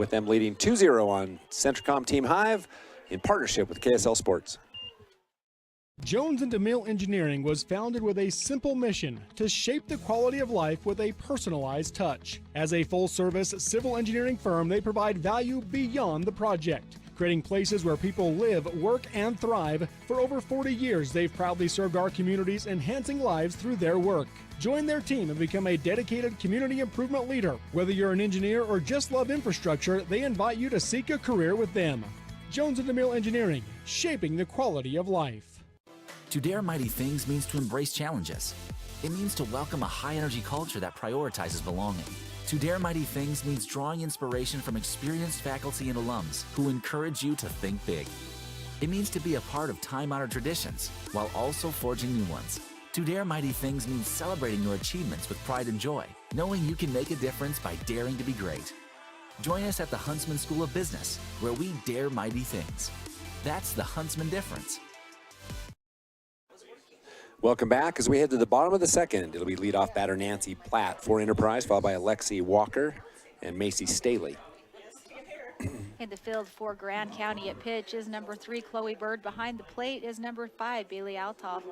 with them leading 2-0 on Centricom Team Hive in partnership with KSL Sports. Jones & DeMille Engineering was founded with a simple mission to shape the quality of life with a personalized touch. As a full-service civil engineering firm, they provide value beyond the project, creating places where people live, work, and thrive. For over 40 years, they've proudly served our communities, enhancing lives through their work. Join their team and become a dedicated community improvement leader. Whether you're an engineer or just love infrastructure, they invite you to seek a career with them. Jones & DeMille Engineering, shaping the quality of life. To dare mighty things means to embrace challenges. It means to welcome a high-energy culture that prioritizes belonging. To dare mighty things means drawing inspiration from experienced faculty and alums who encourage you to think big. It means to be a part of time-honored traditions while also forging new ones. To dare mighty things means celebrating your achievements with pride and joy, knowing you can make a difference by daring to be great. Join us at the Huntsman School of Business, where we dare mighty things. That's the Huntsman difference. Welcome back as we head to the bottom of the second. It'll be leadoff batter Nancy Platt for Enterprise, followed by Alexi Walker and Macy Staley. In the field for Grand County at pitch is number 3, Chloe Bird. Behind the plate is number 5, Bailey Altoff.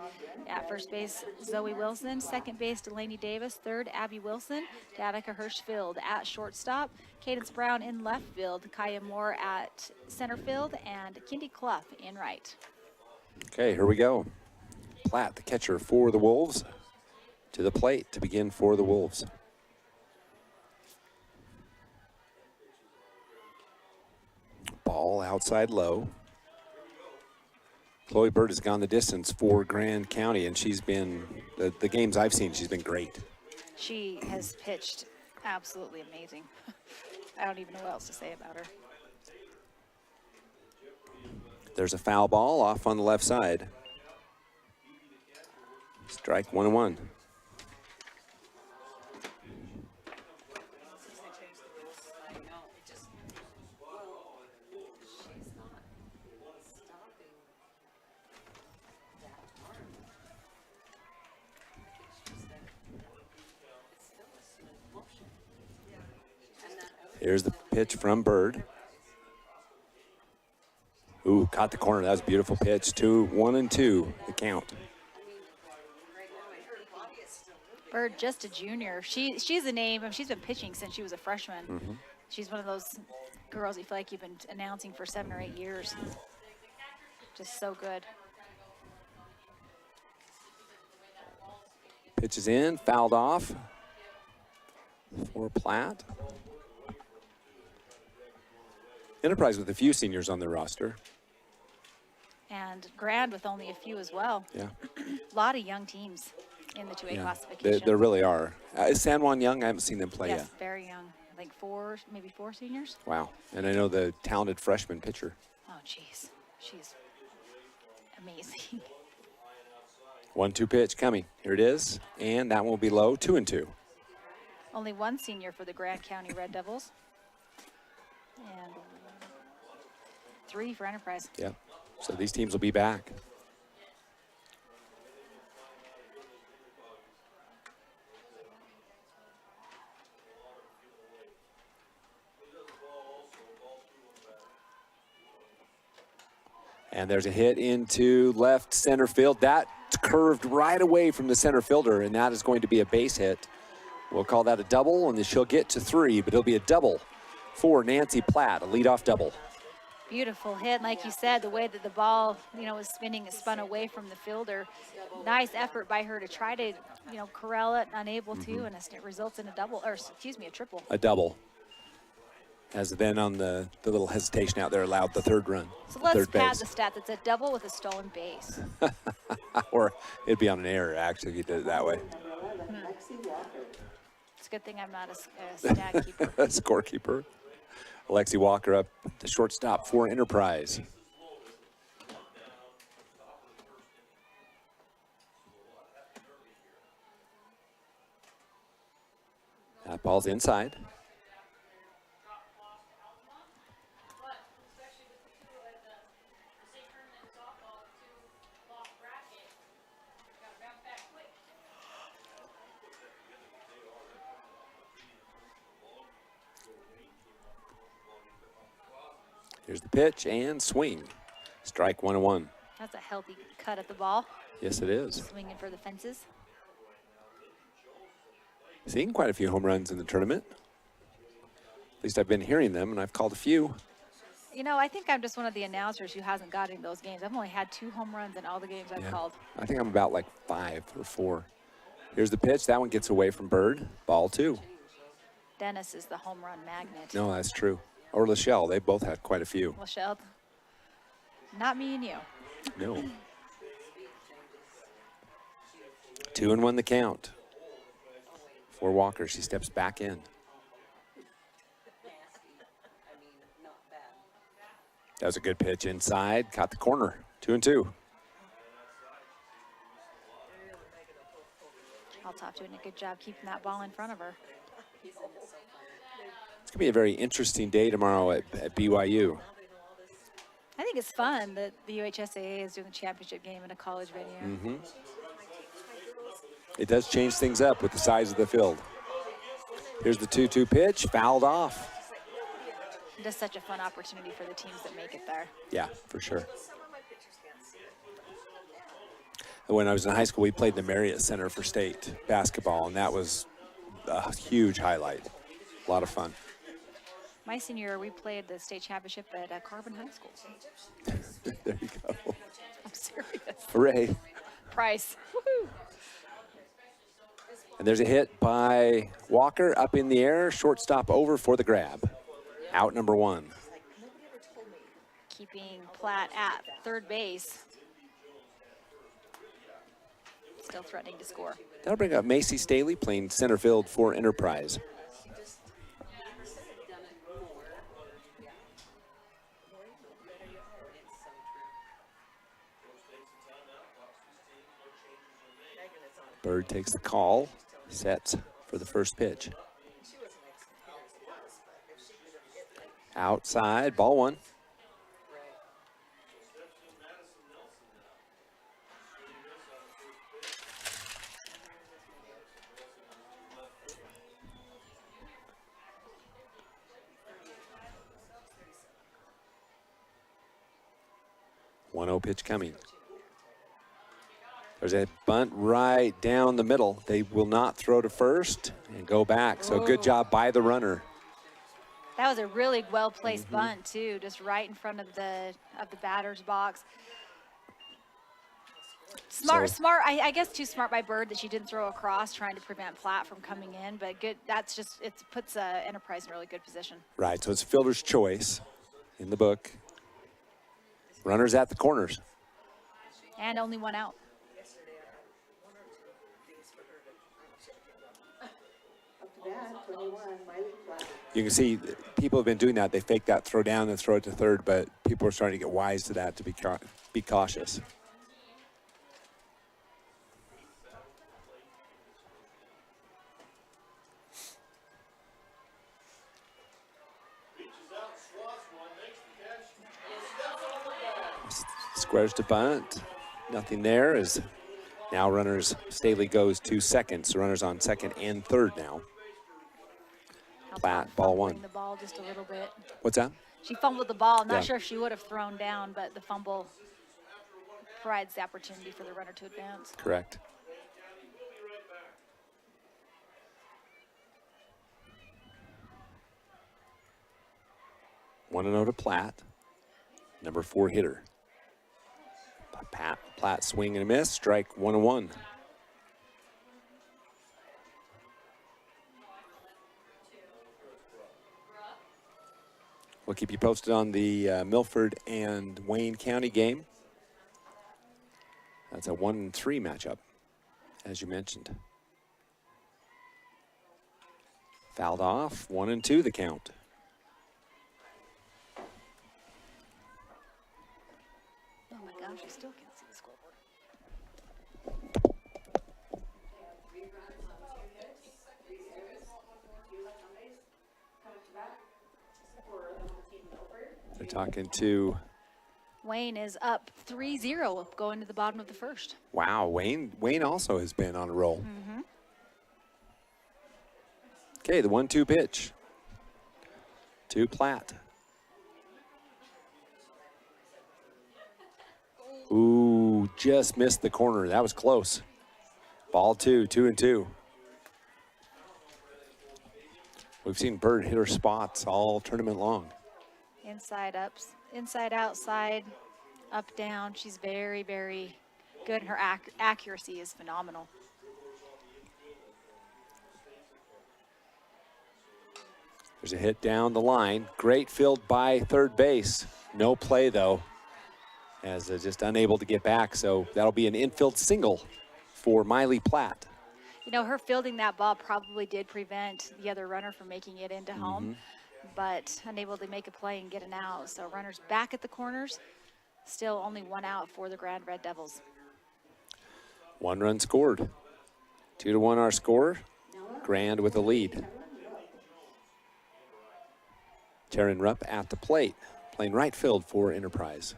At first base, Zoe Wilson. Second base, Delaney Davis. Third, Abby Wilson. Danica Hirschfield at shortstop. Cadence Brown in left field. Kaya Moore at center field. And Kindy Clough in right. Okay, here we go. Platt, the catcher for the Wolves, to the plate to begin for the Wolves. Ball outside low. Chloe Bird has gone the distance for Grand County, and she's been, the games I've seen, she's been great. She has pitched absolutely amazing. I don't even know what else to say about her. There's a foul ball off on the left side. Strike 1-1. Here's the pitch from Bird. Ooh, caught the corner. That was a beautiful pitch. 1-2, the count. Bird, just a junior. She's a name. She's been pitching since she was a freshman. She's one of those girls you feel like you've been announcing for 7 or 8 years. Just so good. Pitch is in, fouled off for Platt. Enterprise with a few seniors on their roster. And Grand with only a few as well. Yeah. A lot of young teams in the 2A classification. There really are. Is San Juan young? I haven't seen them play yet. Yes, very young. I think maybe four seniors. Wow. And I know the talented freshman pitcher. Oh, geez. She's amazing. 1-2 pitch coming. Here it is. And that one will be low, 2-2. Only one senior for the Grand County Red Devils. And 3 for Enterprise. Yeah. So these teams will be back. And there's a hit into left center field. That curved right away from the center fielder, and that is going to be a base hit. We'll call that a double, and she'll get to 3, but it'll be a double for Nancy Platt, a leadoff double. Beautiful hit. Like you said, the way that the ball, was spinning, it spun away from the fielder. Nice effort by her to try to, corral it, unable to, and it results in a double, or excuse me, a triple. A double. As then on the little hesitation out there allowed the 3rd run. So let's pad the stat. That's a double with a stolen base. Or it'd be on an error, actually, if you did it that way. It's a good thing I'm not a stat keeper. Scorekeeper. Alexi Walker up the shortstop for Enterprise. That ball's inside. Here's the pitch and swing. Strike 1-1. That's a healthy cut at the ball. Yes, it is. Swinging for the fences. Seeing quite a few home runs in the tournament. At least I've been hearing them, and I've called a few. You know, I think I'm just one of the announcers who hasn't gotten those games. I've only had 2 home runs in all the games I've called. I think I'm about like 5 or 4. Here's the pitch. That one gets away from Bird. Ball 2. Dennis is the home run magnet. No, that's true. Or Lachelle. They both had quite a few. Lachelle, not me and you. No. 2-1 the count. For Walker, she steps back in. That was a good pitch inside. Caught the corner. 2-2. Althoff doing a good job keeping that ball in front of her. It's going to be a very interesting day tomorrow at BYU. I think it's fun that the UHSAA is doing the championship game in a college venue. It does change things up with the size of the field. Here's the 2-2 pitch, fouled off. Just such a fun opportunity for the teams that make it there. Yeah, for sure. When I was in high school, we played the Marriott Center for state basketball, and that was a huge highlight. A lot of fun. My senior year, we played the state championship at Carbon High School. There you go. I'm serious. Hooray. Price. Woohoo. And there's a hit by Walker up in the air. Shortstop over for the grab. Out number 1. Keeping Platt at third base. Still threatening to score. That'll bring up Macy Staley playing center field for Enterprise. Bird takes the call, sets for the first pitch. Outside, ball 1. One-0 pitch coming. There's a bunt right down the middle. They will not throw to first and go back. So good job by the runner. That was a really well-placed bunt too, just right in front of the batter's box. Smart. I guess too smart by Bird that she didn't throw across, trying to prevent Platt from coming in. But good. That's just it puts Enterprise in a really good position. Right. So it's fielder's choice in the book. Runners at the corners. And only 1 out. You can see people have been doing that. They fake that throw down and throw it to third, but people are starting to get wise to that to be cautious. Squares to bunt. Nothing there as now runners, Staley goes to second. So runners on second and third now. Platt, ball 1. The ball just a little bit. What's that? She fumbled the ball. I'm not sure if she would have thrown down, but the fumble provides the opportunity for the runner to advance. Correct. One and 0 to Platt, number 4 hitter. Platt swing and a miss, strike 1-1. We'll keep you posted on the Milford and Wayne County game. That's a 1-3 matchup, as you mentioned. Fouled off, 1-2 the count. Oh my gosh, I still can't see the scoreboard. They're talking to... Wayne is up 3-0 going to the bottom of the first. Wow, Wayne also has been on a roll. Okay, the 1-2 pitch to Platt. just missed the corner. That was close. Ball 2, 2-2. We've seen Bird hit her spots all tournament long. Inside ups, inside outside, up down. She's very, very good. Her accuracy is phenomenal. There's a hit down the line. Great field by third base. No play, though, as they're just unable to get back. So that'll be an infield single for Miley Platt. You know, her fielding that ball probably did prevent the other runner from making it into home, but unable to make a play and get an out. So runners back at the corners, still only 1 out for the Grand Red Devils. 1 run scored. 2-1 our score. Grand with the lead. Taryn Rupp at the plate, playing right field for Enterprise.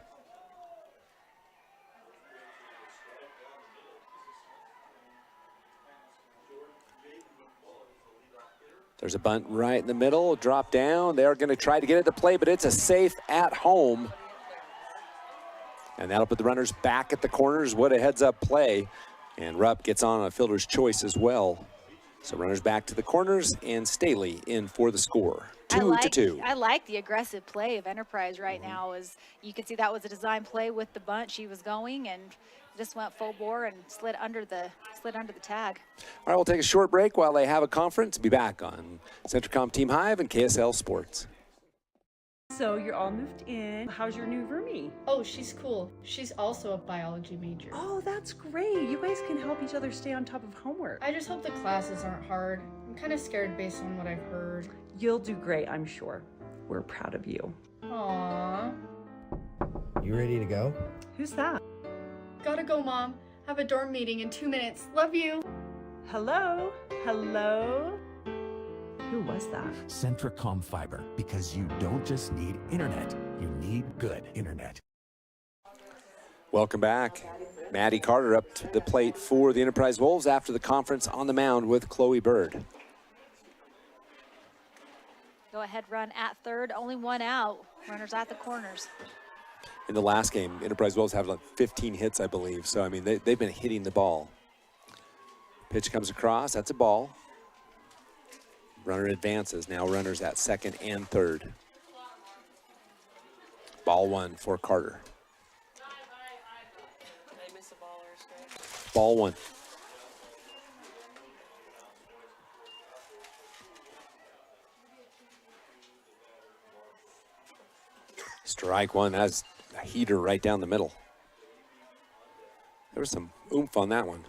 There's a bunt right in the middle, drop down. They're going to try to get it to play, but it's a safe at home. And that'll put the runners back at the corners. What a heads-up play. And Rupp gets on a fielder's choice as well. So runners back to the corners, and Staley in for the score. 2-2. I like the aggressive play of Enterprise right now. As you can see, that was a design play with the bunt. She was going and just went full bore and slid under the tag. All right, we'll take a short break while they have a conference. Be back on Centricom Team Hive and KSL Sports. So you're all moved in. How's your new roomie? Oh, she's cool. She's also a biology major. Oh, that's great. You guys can help each other stay on top of homework. I just hope the classes aren't hard. I'm kind of scared based on what I've heard. You'll do great, I'm sure. We're proud of you. Aww. You ready to go? Who's that? Gotta go, Mom. Have a dorm meeting in 2 minutes. Love you. Hello? Hello? Who was that? Centricom Fiber, because you don't just need internet, you need good internet. Welcome back. Maddie Carter up to the plate for the Enterprise Wolves after the conference on the mound with Chloe Bird. Go ahead run at third, only 1 out. Runners at the corners. In the last game, Enterprise Wolves have like 15 hits, I believe. So, I mean, they've been hitting the ball. Pitch comes across, that's a ball. Runner advances, now runners at second and third. Ball 1 for Carter. Ball 1. Strike 1, that's a heater right down the middle. There was some oomph on that one.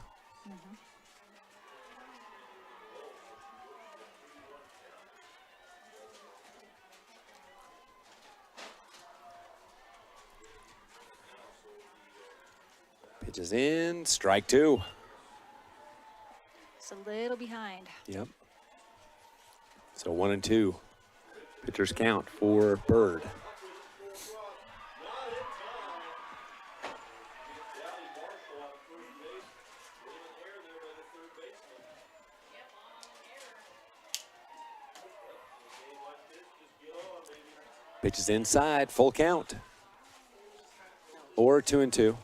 Pitches in, strike 2. Just a little behind. Yep. So 1-2. Pitchers count for Bird. Pitches inside, full count. Or 2-2,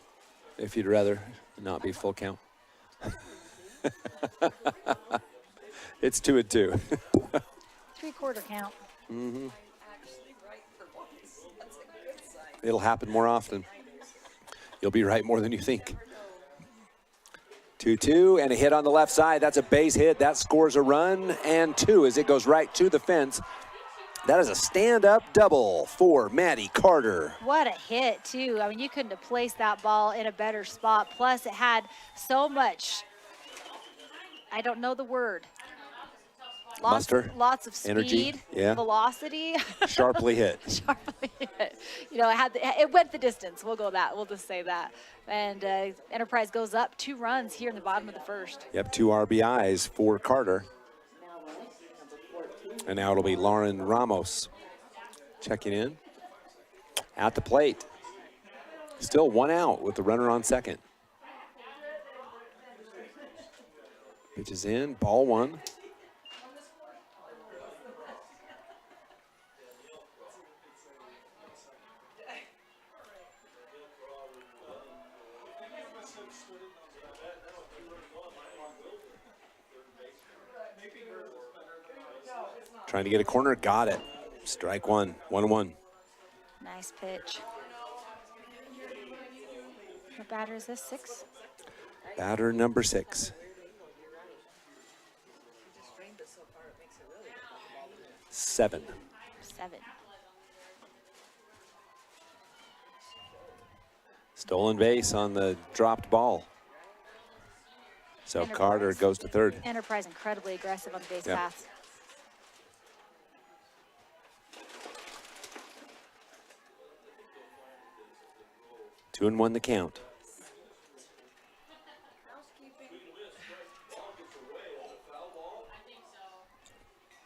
if you'd rather not be full count. It's 2-2. 3/4 count. It'll happen more often. You'll be right more than you think. 2-2 and a hit on the left side. That's a base hit. That scores a run and 2 as it goes right to the fence. That is a stand-up double for Maddie Carter. What a hit, too. I mean, you couldn't have placed that ball in a better spot. Plus, it had so much, I don't know the word. Muster, lots of speed, energy, yeah. Velocity. Sharply hit. Sharply hit. You know, it went the distance. We'll go that. We'll just say that. And Enterprise goes up 2 runs here in the bottom of the first. Yep, 2 RBIs for Carter. And now it'll be Lauren Ramos checking in at the plate. Still 1 out with the runner on second. Pitches in, ball 1. Trying to get a corner, got it. Strike one, 1-1. Nice pitch. What batter is this, 6? Batter number 6. 7. 7. Stolen base on the dropped ball. So Enterprise. Carter goes to third. Enterprise incredibly aggressive on the base Yep. paths. Two and 1 the count.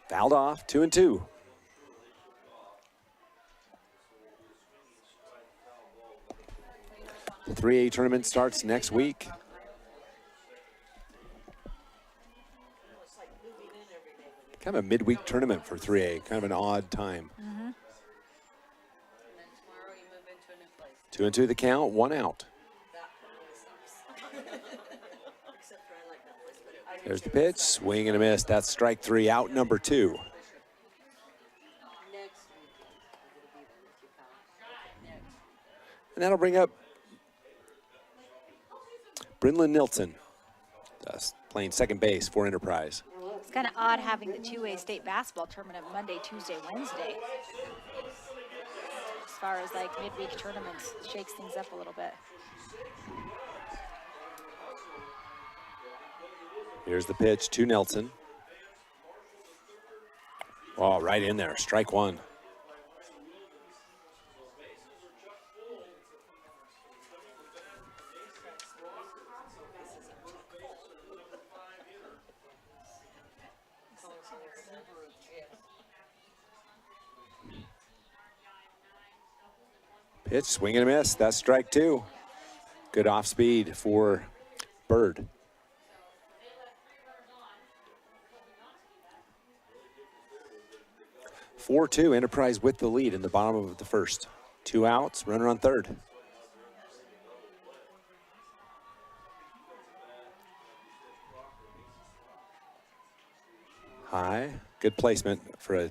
Fouled off, 2 and 2. The 3A tournament starts next week. Kind of a midweek tournament for 3A, kind of an odd time. 2 and 2 the count, 1 out. There's the pitch, swing and a miss. That's strike 3, out number 2. And that'll bring up Brynlin Nilsson, playing second base for Enterprise. It's kind of odd having the 2A state basketball tournament Monday, Tuesday, Wednesday. As far as like midweek tournaments, shakes things up a little bit. Here's the pitch to Nelson. Oh, right in there, strike 1. Pitch, swing and a miss. That's strike 2. Good off speed for Bird. (4-2) Enterprise with the lead in the bottom of the first. 2 outs, runner on third. High, good placement for a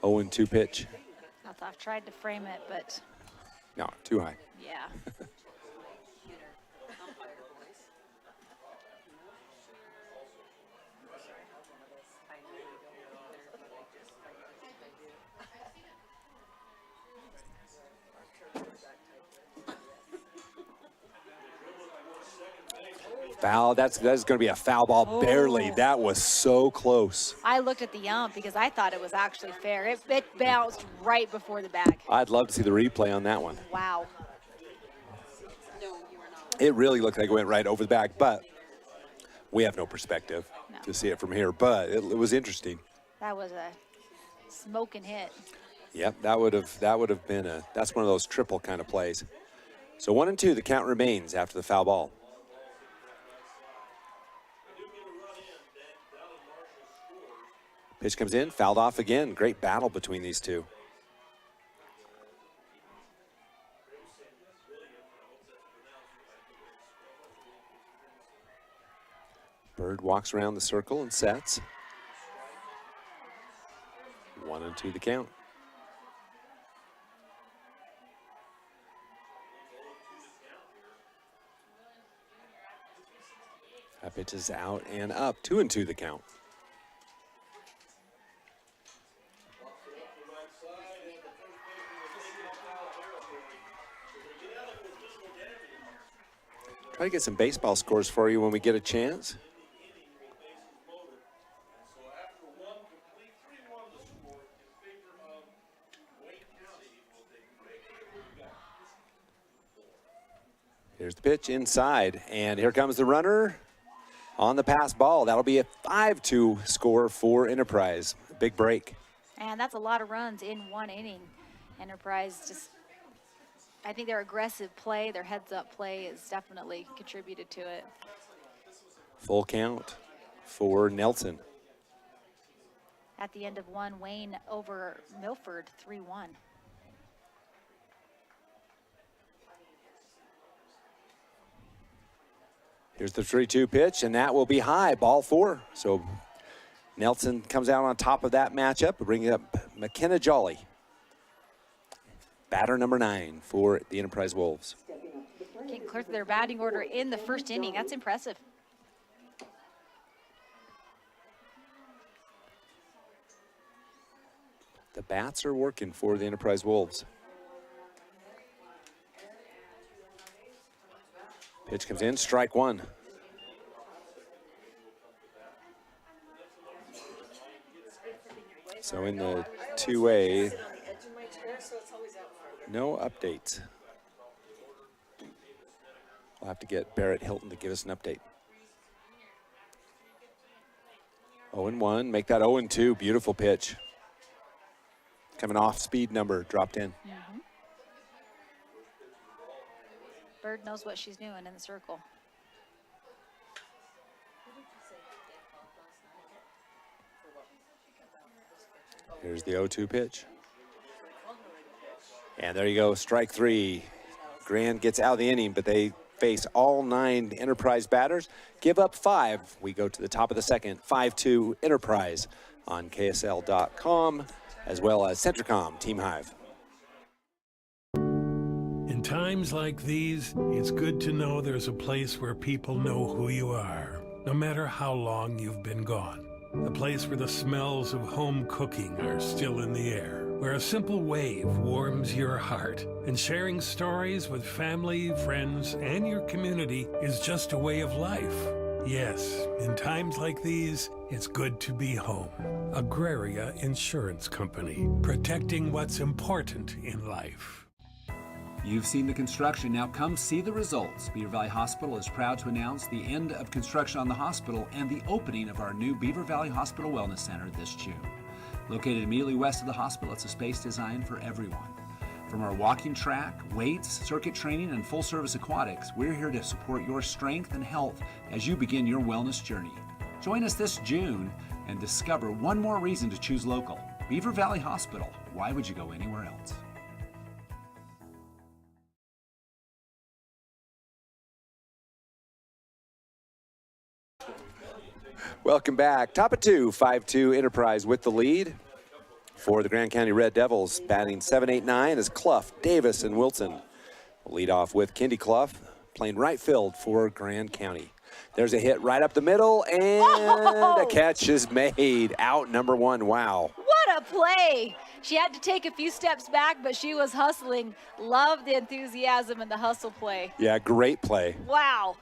0-2 pitch. I've tried to frame it, but No, too high. yeah. Foul, that's going to be a foul ball, barely. That was so close. I looked at the ump because I thought it was actually fair. It bounced right before the bag. I'd love to see the replay on that one. Wow. It really looked like it went right over the back, but we have no perspective to see it from here. But it was interesting. That was a smoking hit. Yep, that would have been that's one of those triple kind of plays. So 1-2, the count remains after the foul ball. Pitch comes in, fouled off again. Great battle between these two. Bird walks around the circle and sets. 1-2 the count. That pitch is out and up. 2-2 the count. Try to get some baseball scores for you when we get a chance. Here's the pitch inside, and here comes the runner on the pass ball. That'll be a 5-2 score for Enterprise. Big break. And that's a lot of runs in one inning. Enterprise just, I think their aggressive play, their heads-up play has definitely contributed to it. Full count for Nelson. At the end of one, Wayne over Milford, 3-1. Here's the 3-2 pitch, and that will be high, ball 4. So Nelson comes out on top of that matchup, bringing up McKenna Jolly. Batter number 9 for the Enterprise Wolves. Getting clear to their batting order in the first inning. That's impressive. The bats are working for the Enterprise Wolves. Pitch comes in, strike 1. So in the 2A, no updates. We'll have to get Barrett Hilton to give us an update. 0-1, make that 0-2, beautiful pitch. Coming off speed number, dropped in. Bird knows what she's doing in the circle. Here's the 0-2 pitch. And there you go, strike 3. Grand gets out of the inning, but they face all 9 Enterprise batters. Give up 5. We go to the top of the second, 5-2 Enterprise on KSL.com, as well as Centricom Team Hive. In times like these, it's good to know there's a place where people know who you are, no matter how long you've been gone. A place where the smells of home cooking are still in the air, where a simple wave warms your heart, and sharing stories with family, friends, and your community is just a way of life. Yes, in times like these, it's good to be home. Agraria Insurance Company, protecting what's important in life. You've seen the construction, now come see the results. Beaver Valley Hospital is proud to announce the end of construction on the hospital and the opening of our new Beaver Valley Hospital Wellness Center this June. Located immediately west of the hospital, it's a space designed for everyone. From our walking track, weights, circuit training, and full-service aquatics, we're here to support your strength and health as you begin your wellness journey. Join us this June and discover one more reason to choose local. Beaver Valley Hospital. Why would you go anywhere else? Welcome back. Top of 2, 5-2 Enterprise with the lead for the Grand County Red Devils. Batting 7, 8, 9 is Clough, Davis, and Wilson. We'll lead off with Kendi Clough playing right field for Grand County. There's a hit right up the middle, and a catch is made. Out number 1. Wow. What a play. She had to take a few steps back, but she was hustling. Love the enthusiasm and the hustle play. Yeah, great play. Wow.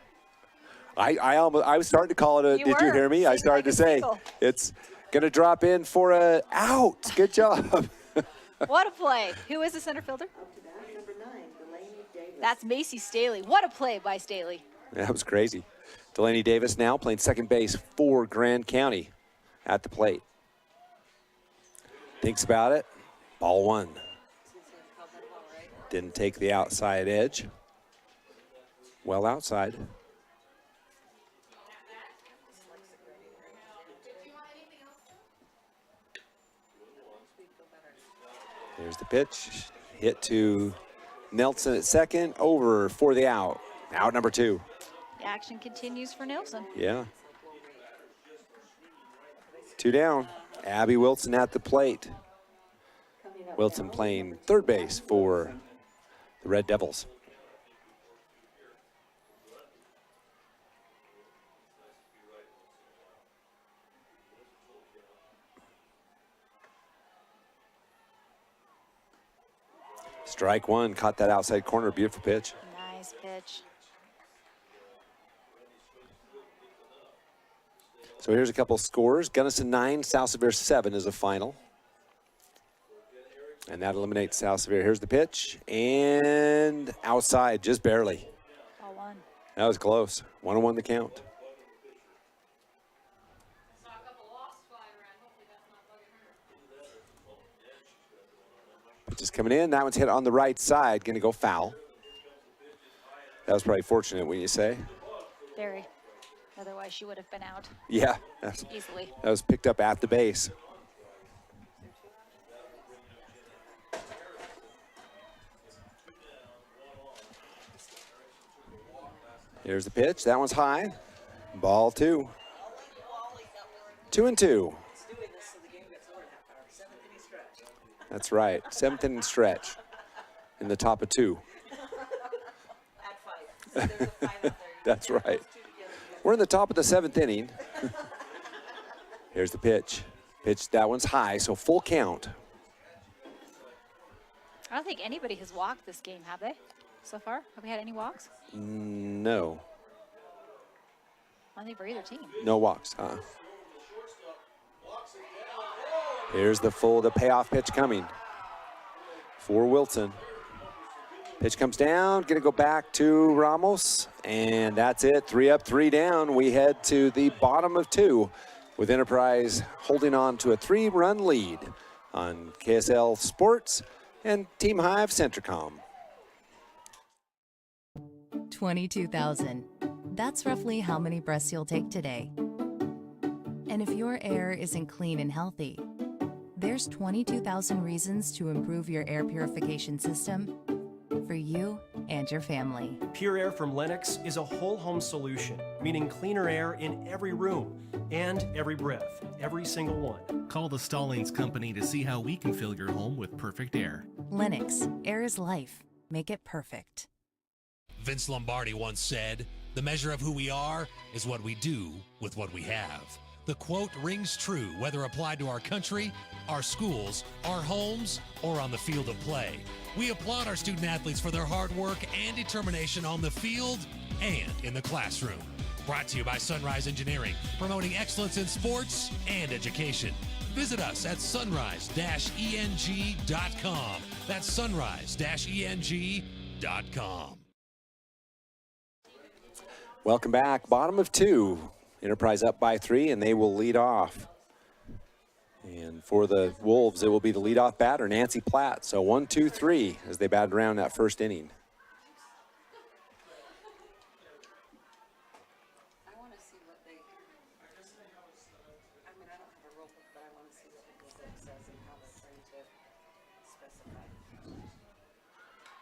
I was starting to call it a, did you hear me? I started to say, it's going to drop in for a out. Good job. What a play. Who is the center fielder? That's Macy Staley. What a play by Staley. That was crazy. Delaney Davis now playing second base for Grand County at the plate. Thinks about it. Ball 1. Didn't take the outside edge. Well outside. There's the pitch. Hit to Nelson at second. Over for the out. Out number 2. The action continues for Nelson. Yeah. 2 down. Abby Wilson at the plate. Wilson playing third base for the Red Devils. Strike 1, caught that outside corner, beautiful pitch. Nice pitch. So here's a couple scores. Gunnison 9, South Severe 7 is a final. And that eliminates South Severe. Here's the pitch, and outside, just barely. Ball 1. That was close. 1-1 the count. Pitch is coming in. That one's hit on the right side. Going to go foul. That was probably fortunate, wouldn't you say? Very. Otherwise, she would have been out. Yeah. Easily. That was picked up at the base. Here's the pitch. That one's high. Ball 2. 2-2. That's right. 7th inning stretch in the top of 2. That's right. We're in the top of the 7th inning. Here's the pitch. That one's high, so full count. I don't think anybody has walked this game, have they? So far? Have we had any walks? No. I don't think for either team. No walks, Here's the payoff pitch coming for Wilson. Pitch comes down, gonna go back to Ramos, and that's it. 3 up, 3 down. We head to the bottom of 2 with Enterprise holding on to a 3-run lead on KSL Sports and Team Hive Centricom. 22,000. That's roughly how many breaths you'll take today. And if your air isn't clean and healthy, there's 22,000 reasons to improve your air purification system for you and your family. Pure Air from Lennox is a whole home solution, meaning cleaner air in every room and every breath, every single one. Call the Stallings Company to see how we can fill your home with perfect air. Lennox, air is life. Make it perfect. Vince Lombardi once said, "The measure of who we are is what we do with what we have." The quote rings true whether applied to our country, our schools, our homes, or on the field of play. We applaud our student athletes for their hard work and determination on the field and in the classroom. Brought to you by Sunrise Engineering, promoting excellence in sports and education. Visit us at sunrise-eng.com. That's sunrise-eng.com. Welcome back. Bottom of 2. Enterprise up by 3, and they will lead off. And for the Wolves, it will be the leadoff batter, Nancy Platt. So 1, 2, 3 as they batted around that first inning. I want to see what they, I mean, I don't have a rule book, but I want to see what the book says and how they're trying to specify.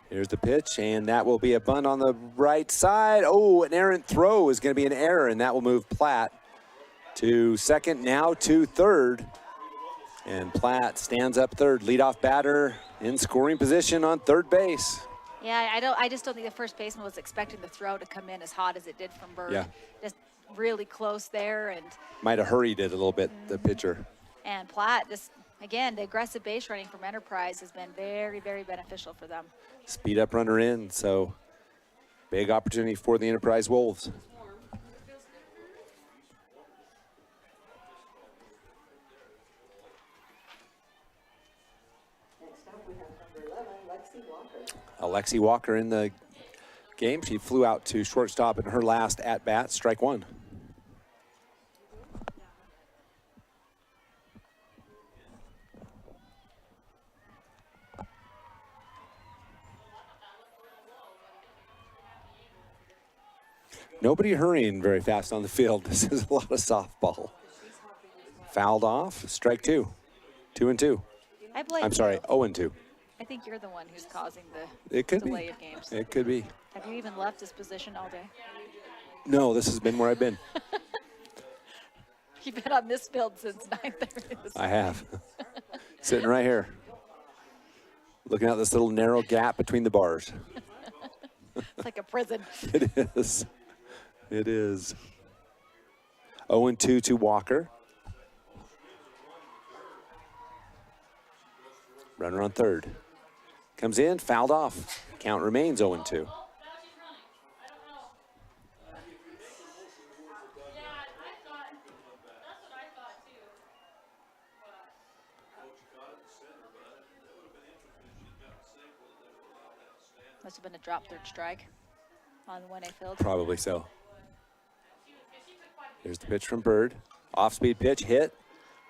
Here's the pitch, and that will be a bunt on the right side. Oh, an errant throw is going to be an error, and that will move Platt to second, now to third. And Platt stands up third, leadoff batter in scoring position on third base. Yeah, I just don't think the first baseman was expecting the throw to come in as hot as it did from Bird. Yeah. Just really close there, and Might have hurried it a little bit, the pitcher. And Platt, just again, the aggressive base running from Enterprise has been very, very beneficial for them. Speed up runner in, so big opportunity for the Enterprise Wolves. Alexi Walker in the game. She flew out to shortstop in her last at-bat, strike 1. Nobody hurrying very fast on the field. This is a lot of softball. Fouled off, strike 2. 2 and 2. I blame I'm sorry, you. 0 and 2. I think you're the one who's causing the It could delay be. of games. It could be. Have you even left this position all day? No, this has been where I've been. You've been on this field since 9:30. I have. Sitting right here. Looking out this little narrow gap between the bars. It's like a prison. It is. It is. 0 and 2 to Walker. Runner on third. Comes in, fouled off. Count remains 0 and 2. Must have been a drop third strike on the 1A field. Probably so. Here's the pitch from Bird. Off-speed pitch, hit.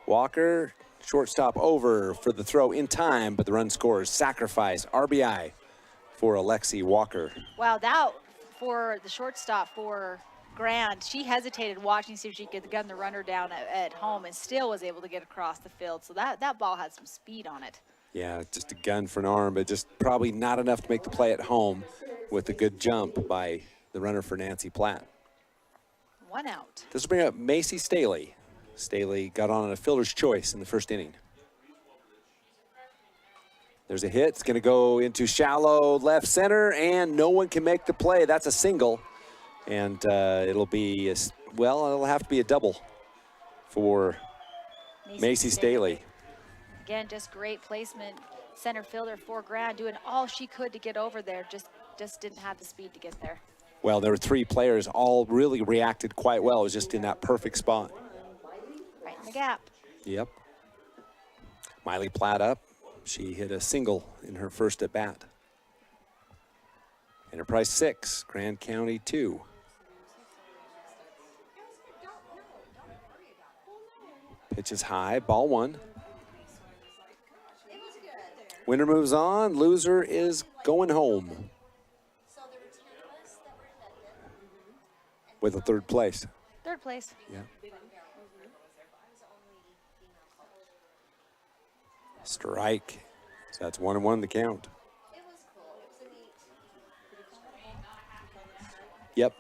Walker, shortstop over for the throw in time, but the run scores. Sacrifice, RBI for Alexi Walker. Wow, that for the shortstop for Grand, she hesitated watching to see if she could gun the runner down at home and still was able to get across the field. So that ball had some speed on it. Yeah, just a gun for an arm, but just probably not enough to make the play at home with a good jump by the runner for Nancy Platt. 1 out. This will bring up Macy Staley. Staley got on a fielder's choice in the first inning. There's a hit. It's going to go into shallow left center, and no one can make the play. That's a single. And it'll be, it'll have to be a double for Macy Staley. Again, just great placement. Center fielder, 4 grand, doing all she could to get over there. Just didn't have the speed to get there. Well, there were 3 players, all really reacted quite well. It was just in that perfect spot. Right in the gap. Yep. Miley Platt up. She hit a single in her first at bat. Enterprise 6, Grand County 2. Pitch is high, ball 1. Winner moves on, loser is going home with a 3rd place. 3rd place. Yeah. Strike. So that's 1-1 the count. Yep.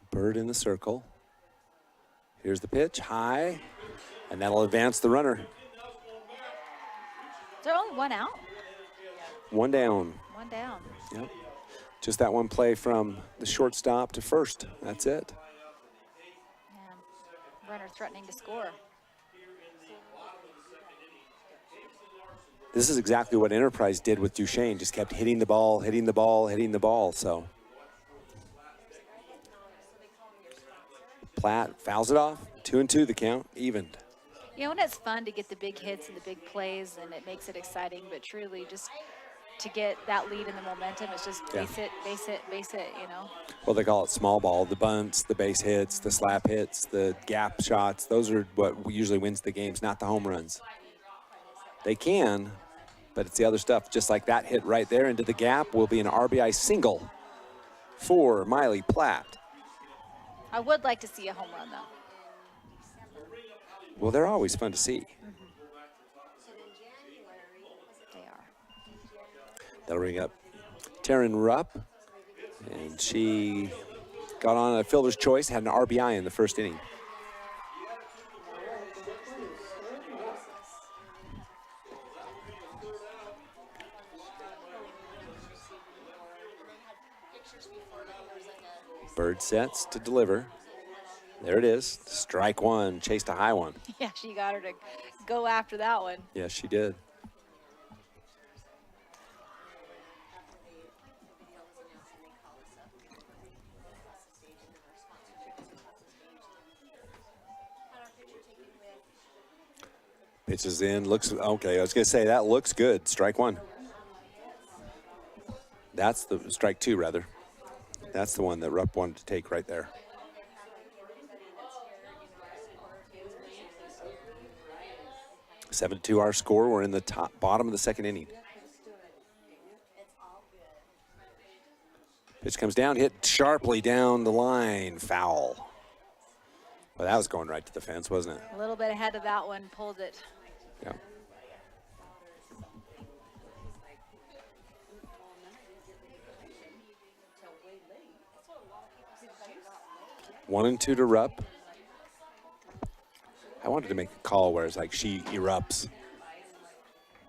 Bird in the circle. Here's the pitch, high, and that'll advance the runner. Is there only 1 out? 1 down. 1 down. Yep. Just that one play from the shortstop to first. That's it. Yeah. Runner threatening to score. This is exactly what Enterprise did with Duchesne. Just kept hitting the ball, hitting the ball, hitting the ball. So Platt fouls it off. 2-2 the count, evened. You know, and it's fun to get the big hits and the big plays, and it makes it exciting, but truly just to get that lead and the momentum, it's just base it, you know. Well, they call it small ball. The bunts, the base hits, the slap hits, the gap shots. Those are what usually wins the games, not the home runs. They can, but it's the other stuff. Just like that hit right there into the gap will be an RBI single for Miley Platt. I would like to see a home run, though. Well, they're always fun to see. They are. That'll bring up Taryn Rupp, and she got on a fielder's choice, had an RBI in the first inning. Bird sets to deliver. There it is. Strike 1, chased a high one. Yeah, she got her to go after that one. Yes, she did. Pitches in, looks okay. I was going to say that looks good. Strike 1. That's the strike 2, rather. That's the one that Rupp wanted to take right there. Seven 2 our score. We're in the bottom of the second inning. Pitch comes down, hit sharply down the line, foul. Well, that was going right to the fence, wasn't it? A little bit ahead of that one, pulled it. Yeah. One and 2 to Rupp. I wanted to make a call where it's like she erupts.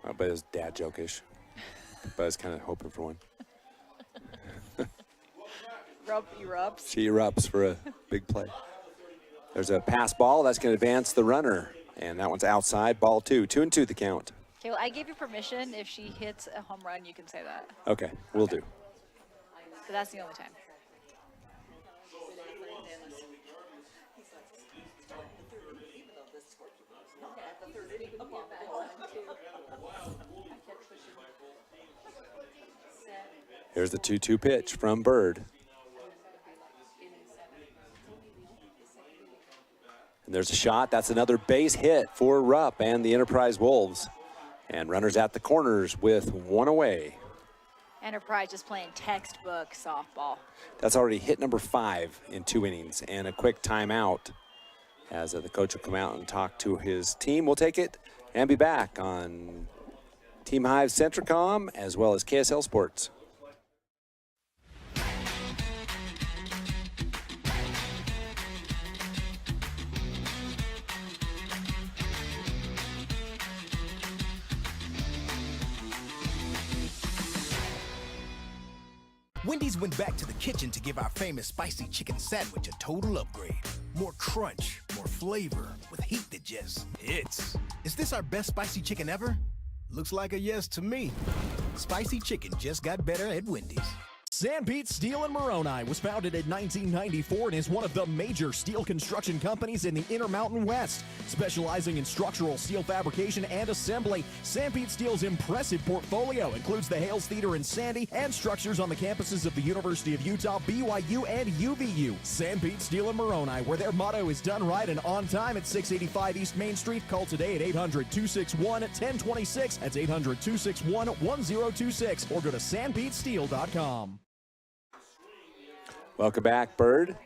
But it was dad joke-ish. But I was kind of hoping for one. Rupp erupts. She erupts for a big play. There's a pass ball. That's going to advance the runner. And that one's outside. Ball 2. 2-2 the count. Okay, well, I gave you permission. If she hits a home run, you can say that. Okay, we'll do. But that's the only time. Here's the 2-2 pitch from Bird. And there's a shot. That's another base hit for Rupp and the Enterprise Wolves. And runners at the corners with one away. Enterprise just playing textbook softball. That's already hit number 5 in 2 innings. And a quick timeout as the coach will come out and talk to his team. We'll take it and be back on Team Hive Centricom as well as KSL Sports. Wendy's went back to the kitchen to give our famous spicy chicken sandwich a total upgrade. More crunch, more flavor, with heat that just hits. Is this our best spicy chicken ever? Looks like a yes to me. Spicy chicken just got better at Wendy's. Sanpete Steel in Moroni was founded in 1994 and is one of the major steel construction companies in the Intermountain West. Specializing in structural steel fabrication and assembly, Sanpete Steel's impressive portfolio includes the Hales Theater in Sandy and structures on the campuses of the University of Utah, BYU, and UVU. Sanpete Steel in Moroni, where their motto is done right and on time at 685 East Main Street. Call today at 800-261-1026. That's 800-261-1026. Or go to sanpetesteel.com. Welcome back, Bird.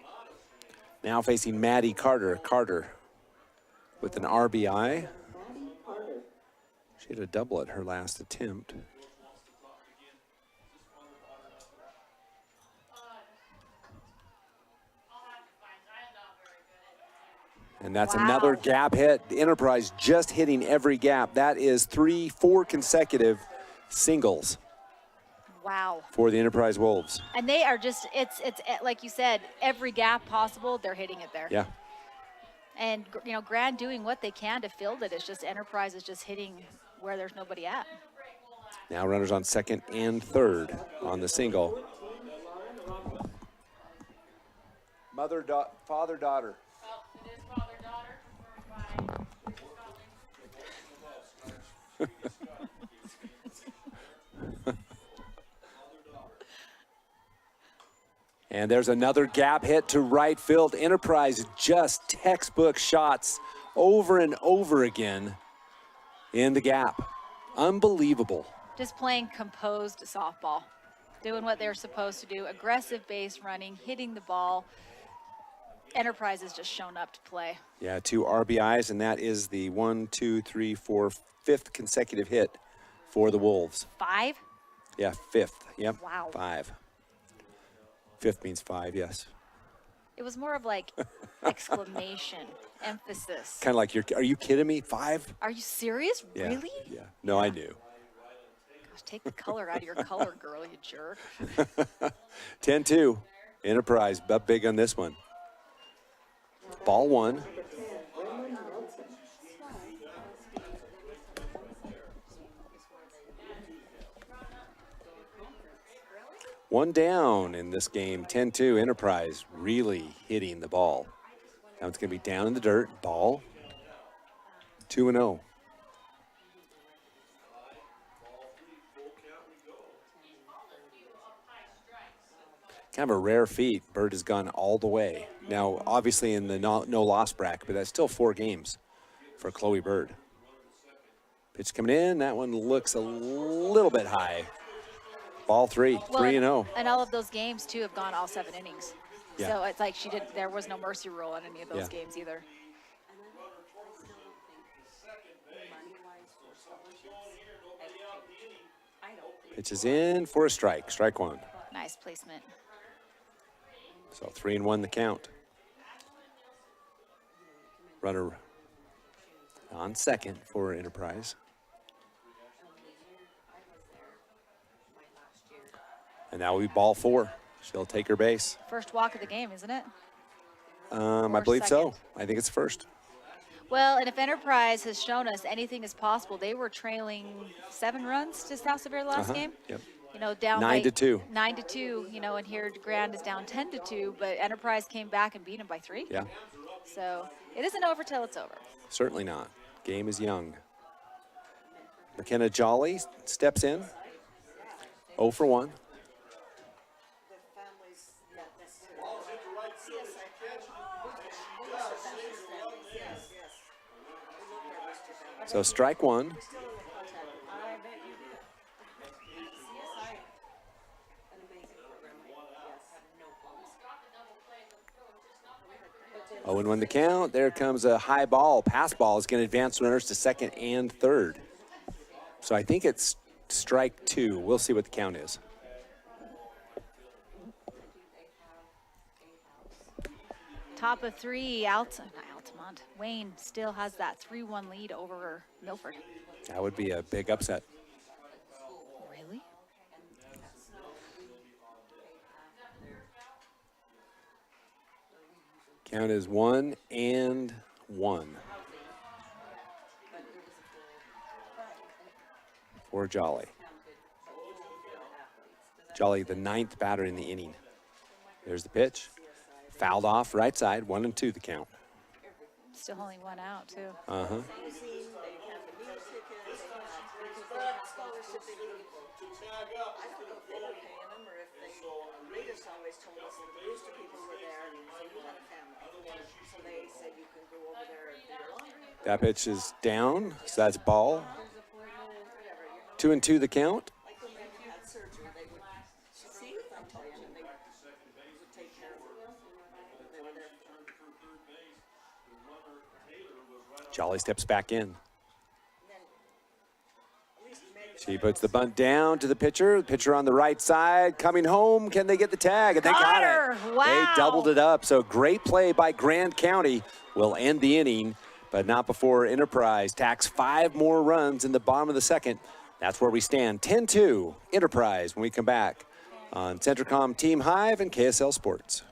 Now facing Maddie Carter. Carter with an RBI. She had a double at her last attempt. And that's another gap hit. The Enterprise just hitting every gap. That is 4 consecutive singles. Wow. For the Enterprise Wolves. And they are just, it's like you said, every gap possible, they're hitting it there. Yeah. And, you know, Grand doing what they can to field it. It's just Enterprise is just hitting where there's nobody at. Now runners on second and third on the single. Father, daughter. And there's another gap hit to right field. Enterprise just textbook shots over and over again in the gap. Unbelievable. Just playing composed softball, doing what they're supposed to do. Aggressive base running, hitting the ball. Enterprise has just shown up to play. Yeah, 2 RBIs, and that is the 5th consecutive hit for the Wolves. 5? Yeah, 5th. Yep. Wow. 5. 5th means 5, yes. It was more of like exclamation, emphasis. Kind of like, are you kidding me? 5? Are you serious? Yeah, Really? Yeah. No, I knew. Gosh, take the color out of your color, girl, you jerk. 10-2. Enterprise up big on this one. Ball 1. One down in this game, 10-2. Enterprise really hitting the ball. Now it's going to be down in the dirt. Ball 2-0. Kind of a rare feat. Bird has gone all the way. Now, obviously in the no loss bracket, but that's still 4 games for Chloe Bird. Pitch coming in. That one looks a little bit high. Ball 3, 3-0. And all of those games, too, have gone all 7 innings. Yeah. So it's like there was no mercy rule on any of those games either. Pitch is in for a strike. Strike 1. Nice placement. So 3-1 the count. Runner on second for Enterprise. And now we ball 4. She'll take her base. First walk of the game, isn't it? I believe so. I think it's first. Well, and if Enterprise has shown us anything is possible, they were trailing 7 runs to South Severe last game. Yep. You know, down 9-2. 9-2. You know, and here Grand is down 10-2, but Enterprise came back and beat him by 3. Yeah. So it isn't over till it's over. Certainly not. Game is young. McKenna Jolly steps in. 0 for 1. So strike 1. Oh, and when the count, there comes a high ball. Pass ball is going to advance runners to second and third. So I think it's strike 2. We'll see what the count is. Top of 3, Altamont. Wayne still has that 3-1 lead over Milford. That would be a big upset. Really? Count is 1-1. For Jolly. Jolly, the 9th batter in the inning. There's the pitch. Fouled off right side, 1-2 the count. Still only one out, too. Uh-huh. That pitch is down, so that's ball. 2-2 the count. Jolly steps back in. She puts the bunt down to the pitcher. The pitcher on the right side coming home. Can they get the tag? And they got it. Wow. They doubled it up. So great play by Grand County will end the inning, but not before Enterprise tacks 5 more runs in the bottom of the second. That's where we stand. 10-2 Enterprise when we come back on Centricom Team Hive and KSL Sports.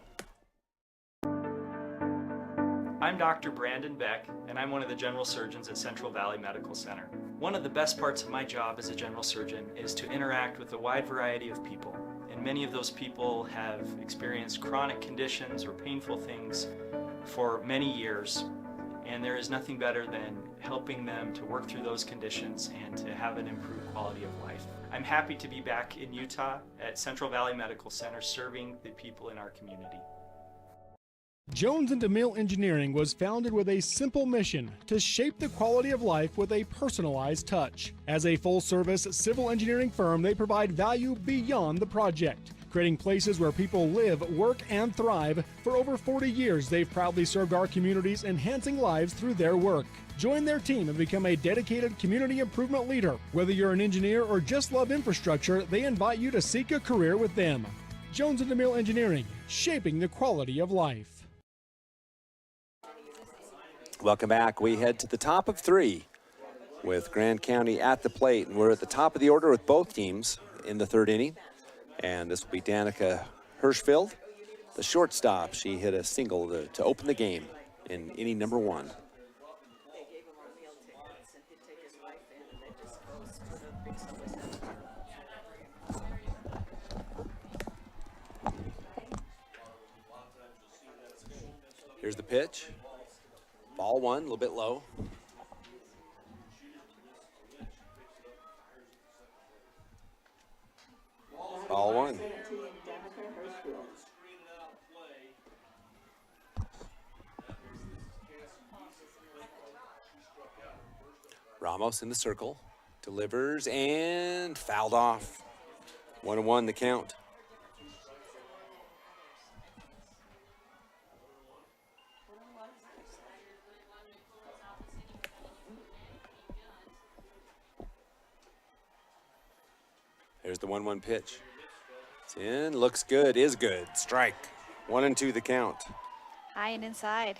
I'm Dr. Brandon Beck, and I'm one of the general surgeons at Central Valley Medical Center. One of the best parts of my job as a general surgeon is to interact with a wide variety of people. And many of those people have experienced chronic conditions or painful things for many years. And there is nothing better than helping them to work through those conditions and to have an improved quality of life. I'm happy to be back in Utah at Central Valley Medical Center serving the people in our community. Jones and DeMille Engineering was founded with a simple mission to shape the quality of life with a personalized touch. As a full-service civil engineering firm, they provide value beyond the project, creating places where people live, work, and thrive. For over 40 years, they've proudly served our communities, enhancing lives through their work. Join their team and become a dedicated community improvement leader. Whether you're an engineer or just love infrastructure, they invite you to seek a career with them. Jones and DeMille Engineering, shaping the quality of life. Welcome back. We head to the top of 3 with Grand County at the plate, and we're at the top of the order with both teams in the 3rd inning. And this will be Danica Hirschfeld, the shortstop. She hit a single to open the game in inning number 1. Here's the pitch. Ball 1, a little bit low. Ball 1. Ramos in the circle, delivers and fouled off. 1-1 the count. There's the 1-1 pitch. It's in, looks good, is good. Strike. 1-2 the count. High and inside.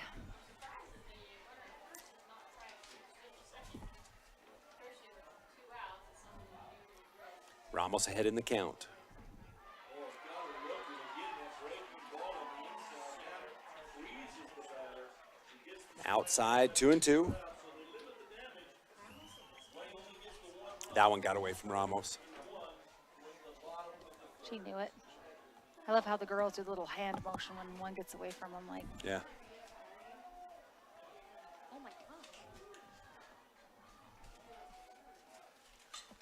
Ramos ahead in the count. Outside, 2-2. That one got away from Ramos. She knew it. I love how the girls do the little hand motion when one gets away from them, like. Yeah. Oh my God.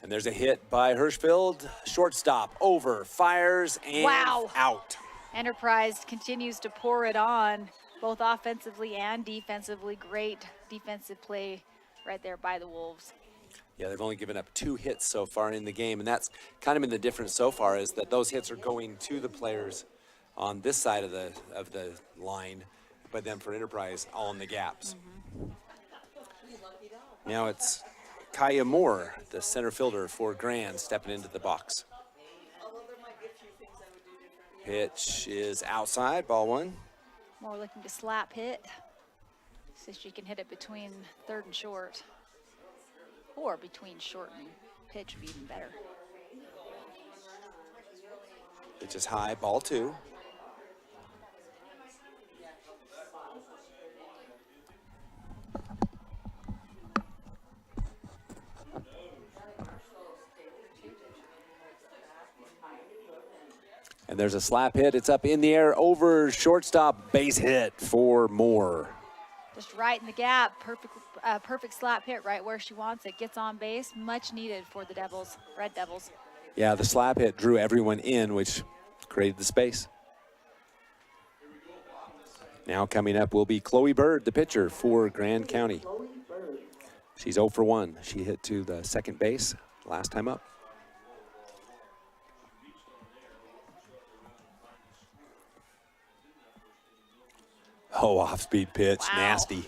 And there's a hit by Hirschfeld. Shortstop, over, fires, and out. Enterprise continues to pour it on, both offensively and defensively. Great defensive play right there by the Wolves. Yeah, they've only given up 2 hits so far in the game, and that's kind of been the difference so far, is that those hits are going to the players on this side of the line, but then for Enterprise, all in the gaps. Now it's Kaya Moore, the center fielder for Grand, stepping into the box. Pitch is outside, ball 1. Moore looking to slap hit, so she can hit it between third and short. Or between short and pitch would be even better. Pitch is high, ball 2. there's a slap hit. It's up in the air over shortstop. Base hit for Moore. Just right in the gap. Perfect slap hit right where she wants it. Gets on base. Much needed for the Devils, Red Devils. Yeah, the slap hit drew everyone in, which created the space. Now coming up will be Chloe Bird, the pitcher for Grand County. She's 0 for 1. She hit to the second base last time up. Oh, off-speed pitch, wow. Nasty.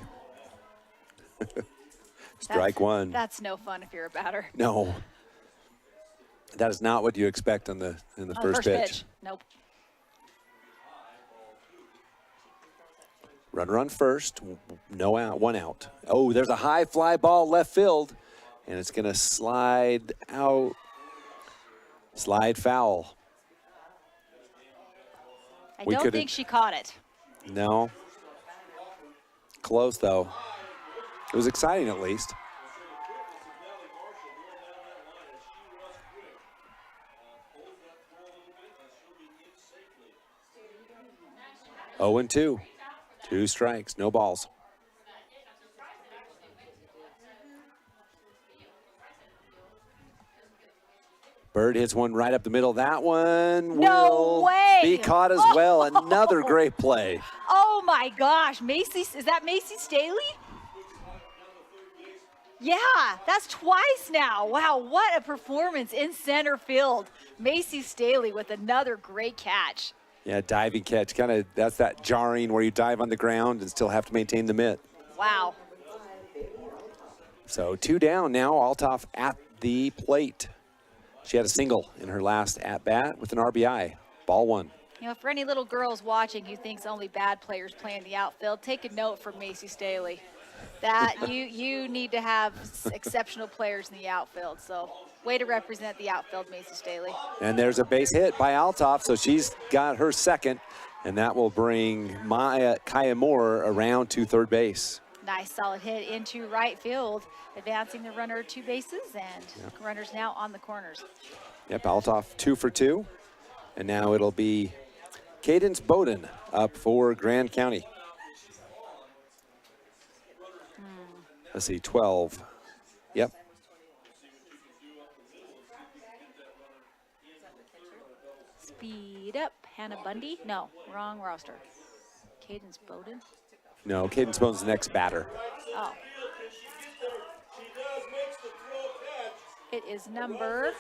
Strike one. That's no fun if you're a batter. No. That is not what you expect in the first pitch. Nope. Runner on first, no out, 1 out. Oh, there's a high fly ball left field, and it's going to slide out. Slide foul. I don't think she caught it. No. Close, though. It was exciting, at least. Oh, and 2. 2 strikes, no balls. Bird hits one right up the middle. That one will be caught as well. Another great play. Oh my gosh, Macy, is that Macy Staley? Yeah, that's twice now. Wow, what a performance in center field. Macy Staley with another great catch. Yeah, diving catch. Kind of, that's that jarring where you dive on the ground and still have to maintain the mitt. Wow. So 2 down now, Althoff at the plate. She had a single in her last at-bat with an RBI. Ball 1. You know, for any little girls watching who thinks only bad players play in the outfield, take a note from Macy Staley. That you need to have exceptional players in the outfield. So way to represent the outfield, Macy Staley. And there's a base hit by Althoff, so she's got her second, and that will bring Kaya Moore around to third base. Nice solid hit into right field, advancing the runner 2 bases, and runners now on the corners. Yep, Althoff 2 for 2. And now it'll be Cadence Bowden up for Grand County. Let's see, 12. Yep. Speed up, Hannah Bundy. No, wrong roster. Cadence Bowden. No, Cadence Bowden's the next batter. Oh. It is number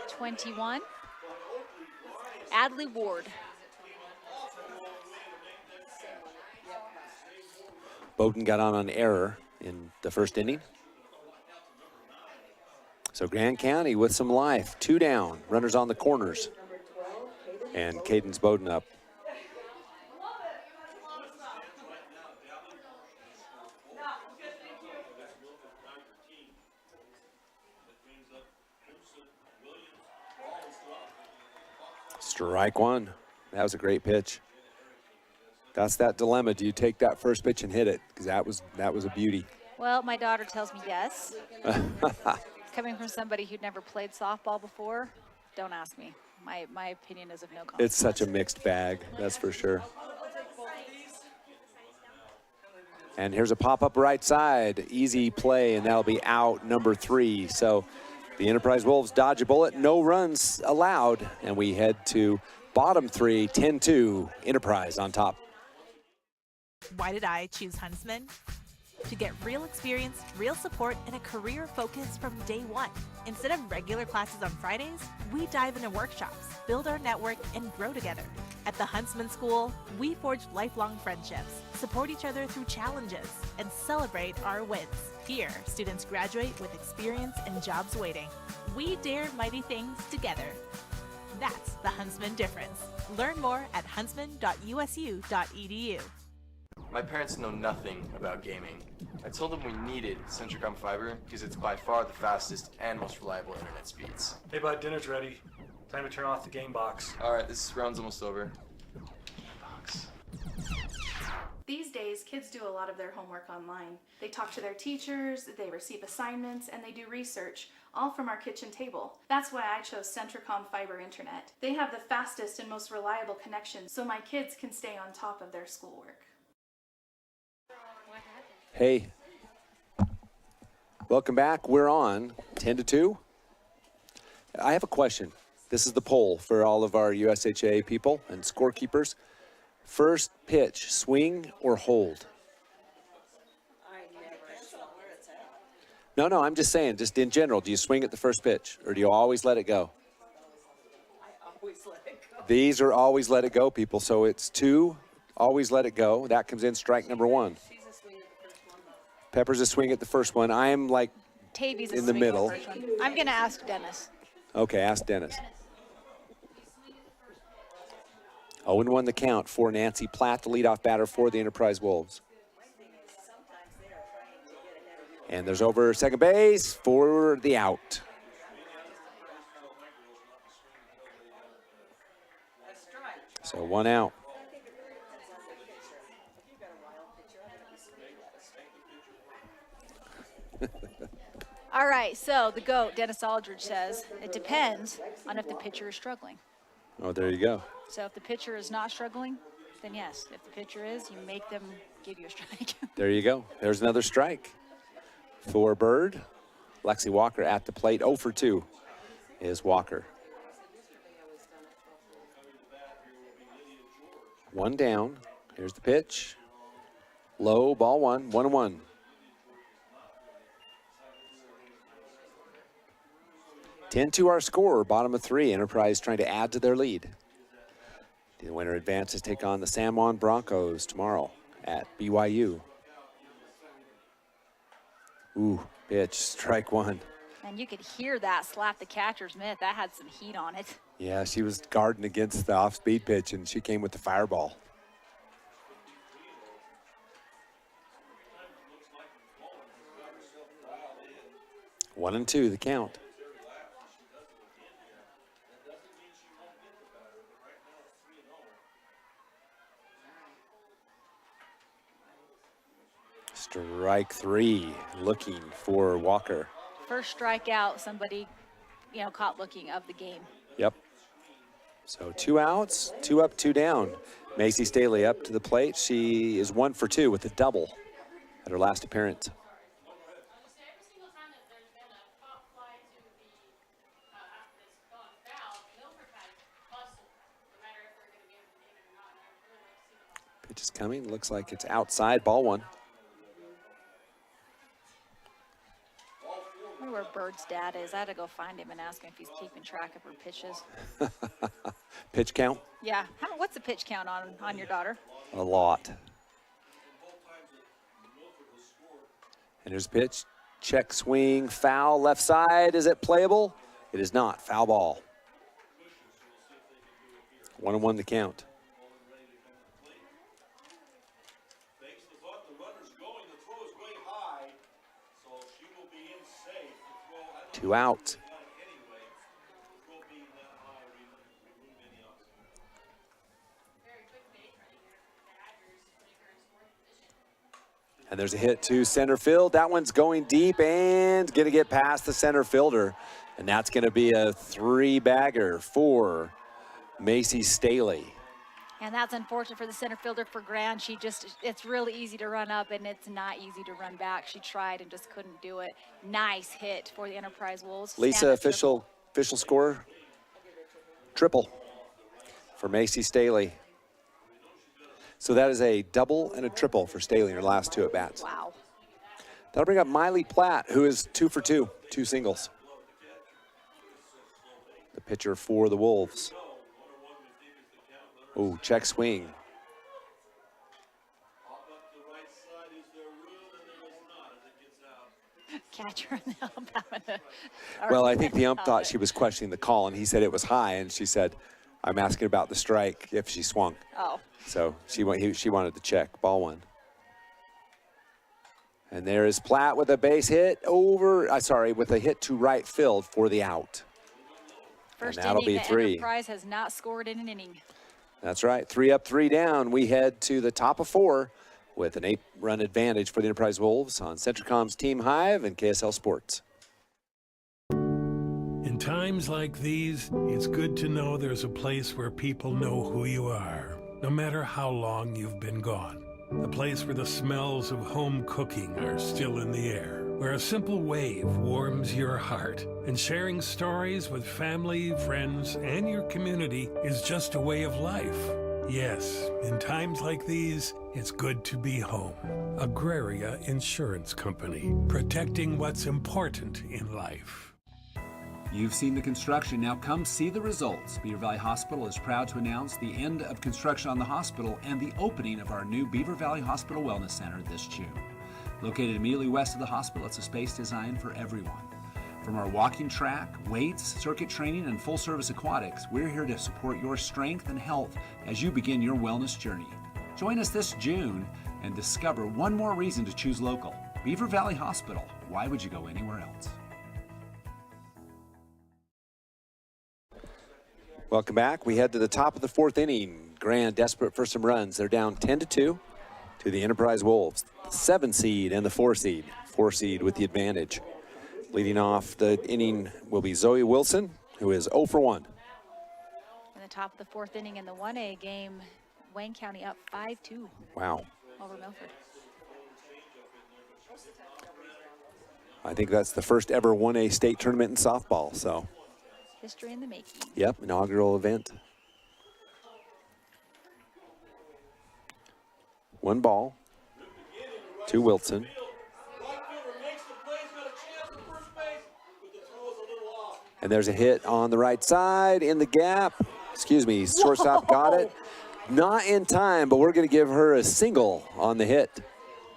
21, Adley Ward. Bowden got on an error in the first inning. So Grand County with some life. 2 down, runners on the corners. And Cadence Bowden up. Strike 1. That was a great pitch. That's that dilemma. Do you take that first pitch and hit it? Because that was a beauty. Well, my daughter tells me yes. Coming from somebody who'd never played softball before, don't ask me. My opinion is of no consequence. It's such a mixed bag, that's for sure. And here's a pop-up right side. Easy play, and that'll be out number 3. So the Enterprise Wolves dodge a bullet. No runs allowed. And we head to bottom 3, 10-2. Enterprise on top. Why did I choose Huntsman? To get real experience, real support, and a career focus from day one. Instead of regular classes on Fridays, we dive into workshops, build our network, and grow together. At the Huntsman School, we forge lifelong friendships, support each other through challenges, and celebrate our wins. Here, students graduate with experience and jobs waiting. We dare mighty things together. That's the Huntsman difference. Learn more at huntsman.usu.edu. My parents know nothing about gaming. I told them we needed Centricom Fiber because it's by far the fastest and most reliable internet speeds. Hey bud, dinner's ready. Time to turn off the game box. Alright, this round's almost over. These days, kids do a lot of their homework online. They talk to their teachers, they receive assignments, and they do research, all from our kitchen table. That's why I chose Centricom Fiber Internet. They have the fastest and most reliable connection, so my kids can stay on top of their schoolwork. Hey, welcome back. We're on 10-2. I have a question. This is the poll for all of our USHA people and scorekeepers. First pitch, swing or hold? No, I'm just saying, just in general, do you swing at the first pitch or do you always let it go? I always let it go. These are always let it go, people. So it's 2, always let it go. That comes in strike number 1. She's a swing at the first one. Pepper's a swing at the first one. I am like Tavy's in the middle. I'm going to ask Dennis. Okay, ask Dennis. 0-1 the count for Nancy Platt, the leadoff batter for the Enterprise Wolves. And there's over second base for the out. So 1 out. All right, so the GOAT, Dennis Aldridge, says it depends on if the pitcher is struggling. Oh, there you go. So if the pitcher is not struggling, then yes. If the pitcher is, you make them give you a strike. There you go. There's another strike for Bird. Lexi Walker at the plate. 0 for 2 is Walker. 1 down. Here's the pitch. Low, ball 1, 1-1. To our score, bottom of 3. Enterprise trying to add to their lead. The winner advances take on the San Juan Broncos tomorrow at BYU. Ooh, pitch, strike 1. And you could hear that slap the catcher's mitt. That had some heat on it. Yeah, she was guarding against the off-speed pitch, and she came with the fireball. One and 2, the count. Strike 3, looking for Walker. First strikeout, somebody, caught looking of the game. Yep. So 2 outs, 2 up, 2 down. Macy Staley up to the plate. She is 1 for 2 with a double at her last appearance. Pitch is coming. Looks like it's outside. Ball 1. I wonder where Bird's dad is. I had to go find him and ask him if he's keeping track of her pitches. Pitch count? Yeah. What's the pitch count on your daughter? A lot. And here's a pitch. Check swing, foul, left side. Is it playable? It is not. Foul ball. 1-1 the count. Two out. And there's a hit to center field. That one's going deep and going to get past the center fielder. And that's going to be a 3-bagger for Macy Staley. And that's unfortunate for the center fielder for Grand. It's really easy to run up and it's not easy to run back. She tried and just couldn't do it. Nice hit for the Enterprise Wolves. Lisa, official score, triple for Macy Staley. So that is a double and a triple for Staley in her last 2 at-bats. Wow. That'll bring up Miley Platt, who is 2 for 2, 2 singles. The pitcher for the Wolves. Ooh, check swing. Catcher and the ump having Well, I think the ump thought she was questioning the call, and he said it was high, and she said, I'm asking about the strike if she swung. Oh. So she wanted to check. Ball 1. And there is Platt with a base hit with a hit to right field for the out. First and that'll inning, be 3. Enterprise has not scored in an inning. That's right. 3 up, 3 down. We head to the top of 4. with an 8-run advantage for the Enterprise Wolves on Centricom's Team Hive and KSL Sports. In times like these, it's good to know there's a place where people know who you are, no matter how long you've been gone. A place where the smells of home cooking are still in the air, where a simple wave warms your heart, and sharing stories with family, friends, and your community is just a way of life. Yes, in times like these, it's good to be home. Agraria Insurance Company, protecting what's important in life. You've seen the construction, now come see the results. Beaver Valley Hospital is proud to announce the end of construction on the hospital and the opening of our new Beaver Valley Hospital Wellness Center this June. Located immediately west of the hospital, it's a space designed for everyone. From our walking track, weights, circuit training, and full-service aquatics, we're here to support your strength and health as you begin your wellness journey. Join us this June and discover one more reason to choose local. Beaver Valley Hospital. Why would you go anywhere else? Welcome back. We head to the top of the 4th inning. Grand desperate for some runs. They're down 10-2 to the Enterprise Wolves. The 7 seed and the 4 seed. 4 seed with the advantage. Leading off the inning will be Zoe Wilson, who is 0 for 1. In the top of the 4th inning in the 1A game, Wayne County up 5-2. Wow. Over Milford. I think that's the first ever 1A state tournament in softball, so. History in the making. Yep, inaugural event. 1 ball to Wilson. And there's a hit on the right side in the gap. Excuse me, shortstop got it. Not in time, but we're going to give her a single on the hit,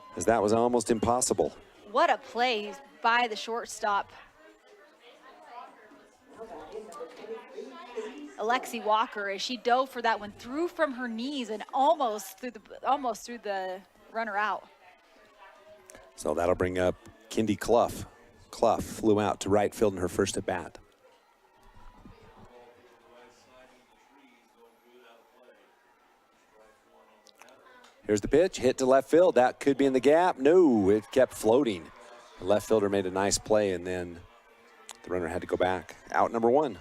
because that was almost impossible. What a play by the shortstop. Alexi Walker, as she dove for that one, threw from her knees and almost threw the runner out. So that'll bring up Kindy Clough. Clough flew out to right field in her first at bat. Here's the pitch, hit to left field. That could be in the gap. No, it kept floating. The left fielder made a nice play, and then the runner had to go back. Out number 1.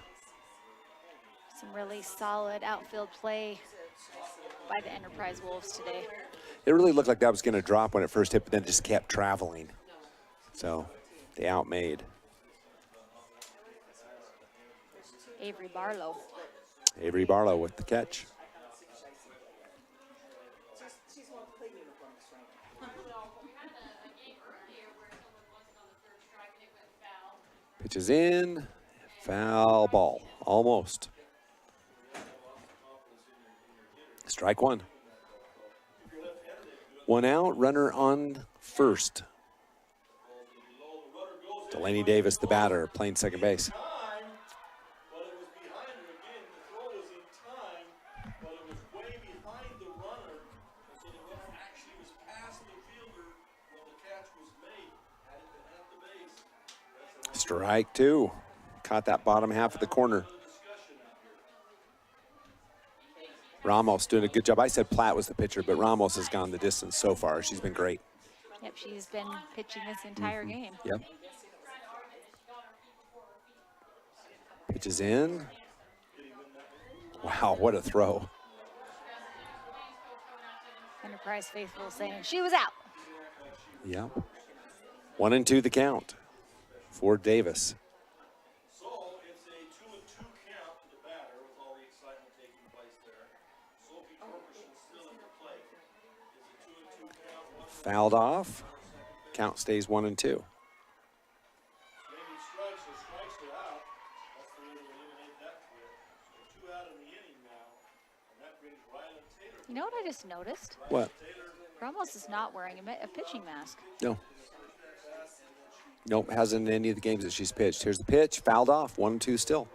Some really solid outfield play by the Enterprise Wolves today. It really looked like that was going to drop when it first hit, but then it just kept traveling. So they outmade. Avery Barlow. Avery Barlow with the catch. Pitches in, foul ball, almost. Strike 1. 1 out, runner on first. Delaney Davis, the batter, playing second base. Strike 2. Caught that bottom half of the corner. Ramos doing a good job. I said Platt was the pitcher, but Ramos has gone the distance so far. She's been great. Yep, she's been pitching this entire game. Yep. Pitches in. Wow, what a throw. Enterprise faithful saying she was out. Yep. 1-2 the count for Davis. Fouled off. Count stays 1-2. You know what I just noticed? What? Ramos is not wearing a pitching mask. No. Nope, hasn't in any of the games that she's pitched. Here's the pitch, fouled off, 1-2 still.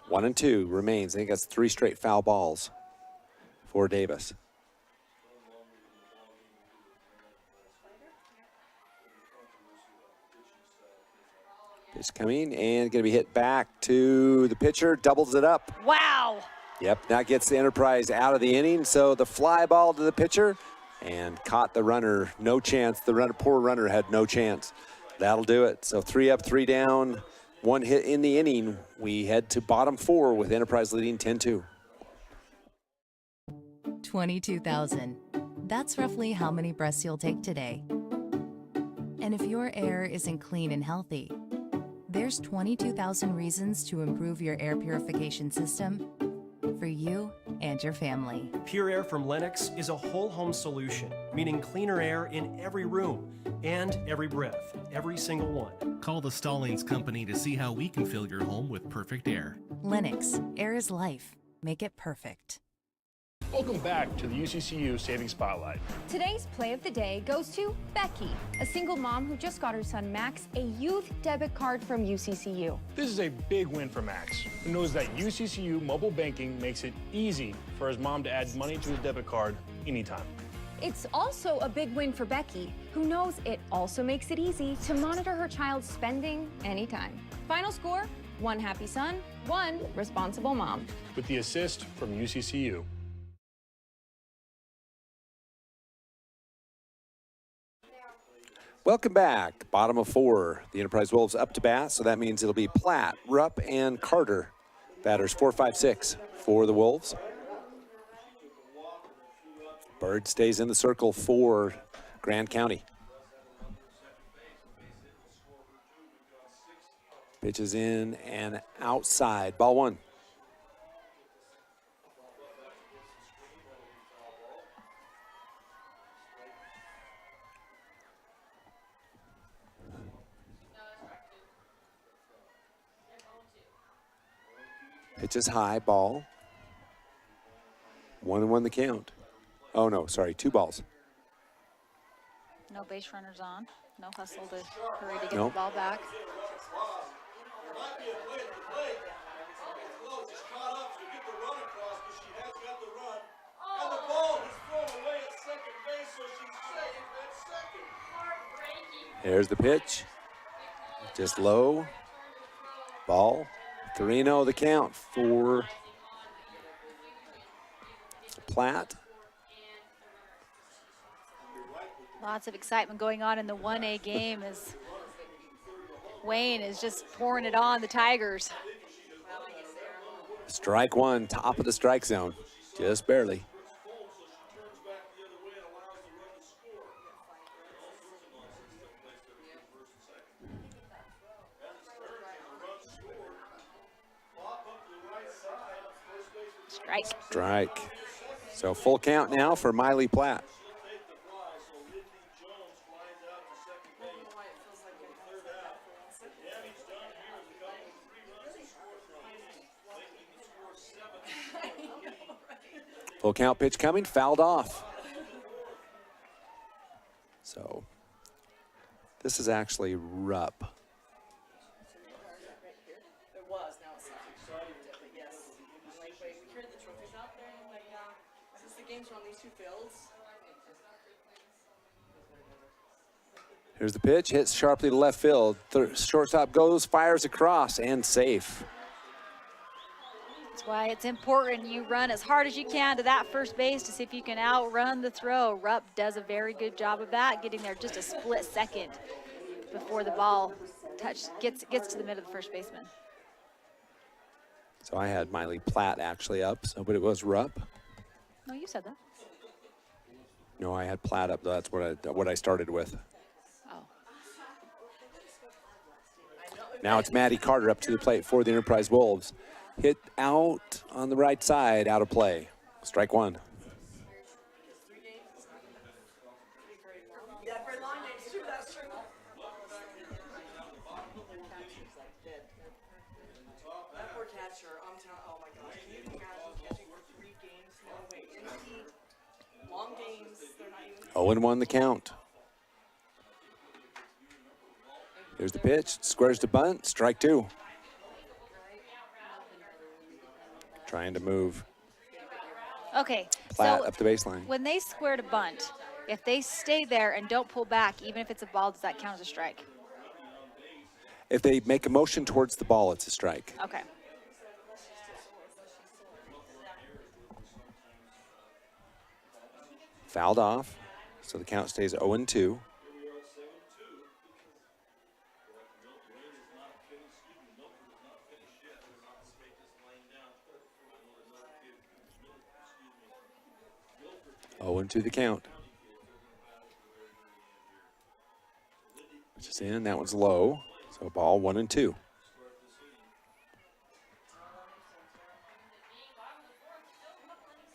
One and two remains. I think that's 3 straight foul balls for Davis. Pitch coming and going to be hit back to the pitcher, doubles it up. Wow. Yep, that gets the Enterprise out of the inning. So the fly ball to the pitcher and caught the runner. No chance. The poor runner had no chance. That'll do it. So 3 up, 3 down, 1 hit in the inning. We head to bottom 4 with Enterprise leading 10-2. 22,000. That's roughly how many breaths you'll take today. And if your air isn't clean and healthy, there's 22,000 reasons to improve your air purification system for you and your family. Pure Air from Lennox is a whole home solution, meaning cleaner air in every room and every breath, every single one. Call the Stallings Company to see how we can fill your home with perfect air. Lennox, air is life. Make it perfect. Welcome back to the UCCU Saving Spotlight. Today's play of the day goes to Becky, a single mom who just got her son Max a youth debit card from UCCU. This is a big win for Max, who knows that UCCU mobile banking makes it easy for his mom to add money to his debit card anytime. It's also a big win for Becky, who knows it also makes it easy to monitor her child's spending anytime. Final score, 1 happy son, 1 responsible mom. With the assist from UCCU. Welcome back. Bottom of 4. The Enterprise Wolves up to bat, so that means it'll be Platt, Rupp, and Carter. Batters 4, 5, 6 for the Wolves. Bird stays in the circle for Grand County. Pitches in and outside. Ball 1. Pitch is high, ball. 1-1 the count. Oh no, sorry, 2 balls. No base runners on. No hustle to hurry to get Nope. the ball back. There's the pitch. Just low. Ball. 3-0 the count for Platt. Lots of excitement going on in the 1A game as Wayne is just pouring it on the Tigers. Strike 1, top of the strike zone. Just barely. Strike. So full count now for Miley Platt. Full count pitch coming, fouled off. So this is actually Rupp. There was, now it's not. Yes. Like, wait, we heard the trophies out there, and like, since the games are on these 2 fields. Here's the pitch, hits sharply to left field. Shortstop goes, fires across, and safe. That's why it's important you run as hard as you can to that first base to see if you can outrun the throw. Rupp does a very good job of that, getting there just a split second before the ball gets to the middle of the first baseman. So I had Miley Platt actually up, but it was Rupp. No, you said that. No, I had Platt up. That's what I started with. Oh. Now it's Maddie Carter up to the plate for the Enterprise Wolves. Hit out on the right side, out of play. Strike 1. Yeah, for long days, too, that's true. That poor catcher, I'm telling, oh my gosh, can you imagine catching for 3 games? No way. In the heat, long games, they're not even. 0-1 the count. Here's the pitch, squares to bunt, strike 2. Trying to move Okay, Platt so up the baseline. when they square to bunt, if they stay there and don't pull back, even if it's a ball, does that count as a strike? If they make a motion towards the ball, it's a strike. Okay. Fouled off, so the count stays 0-2. To the count. Which is in, that one's low. So ball 1-2.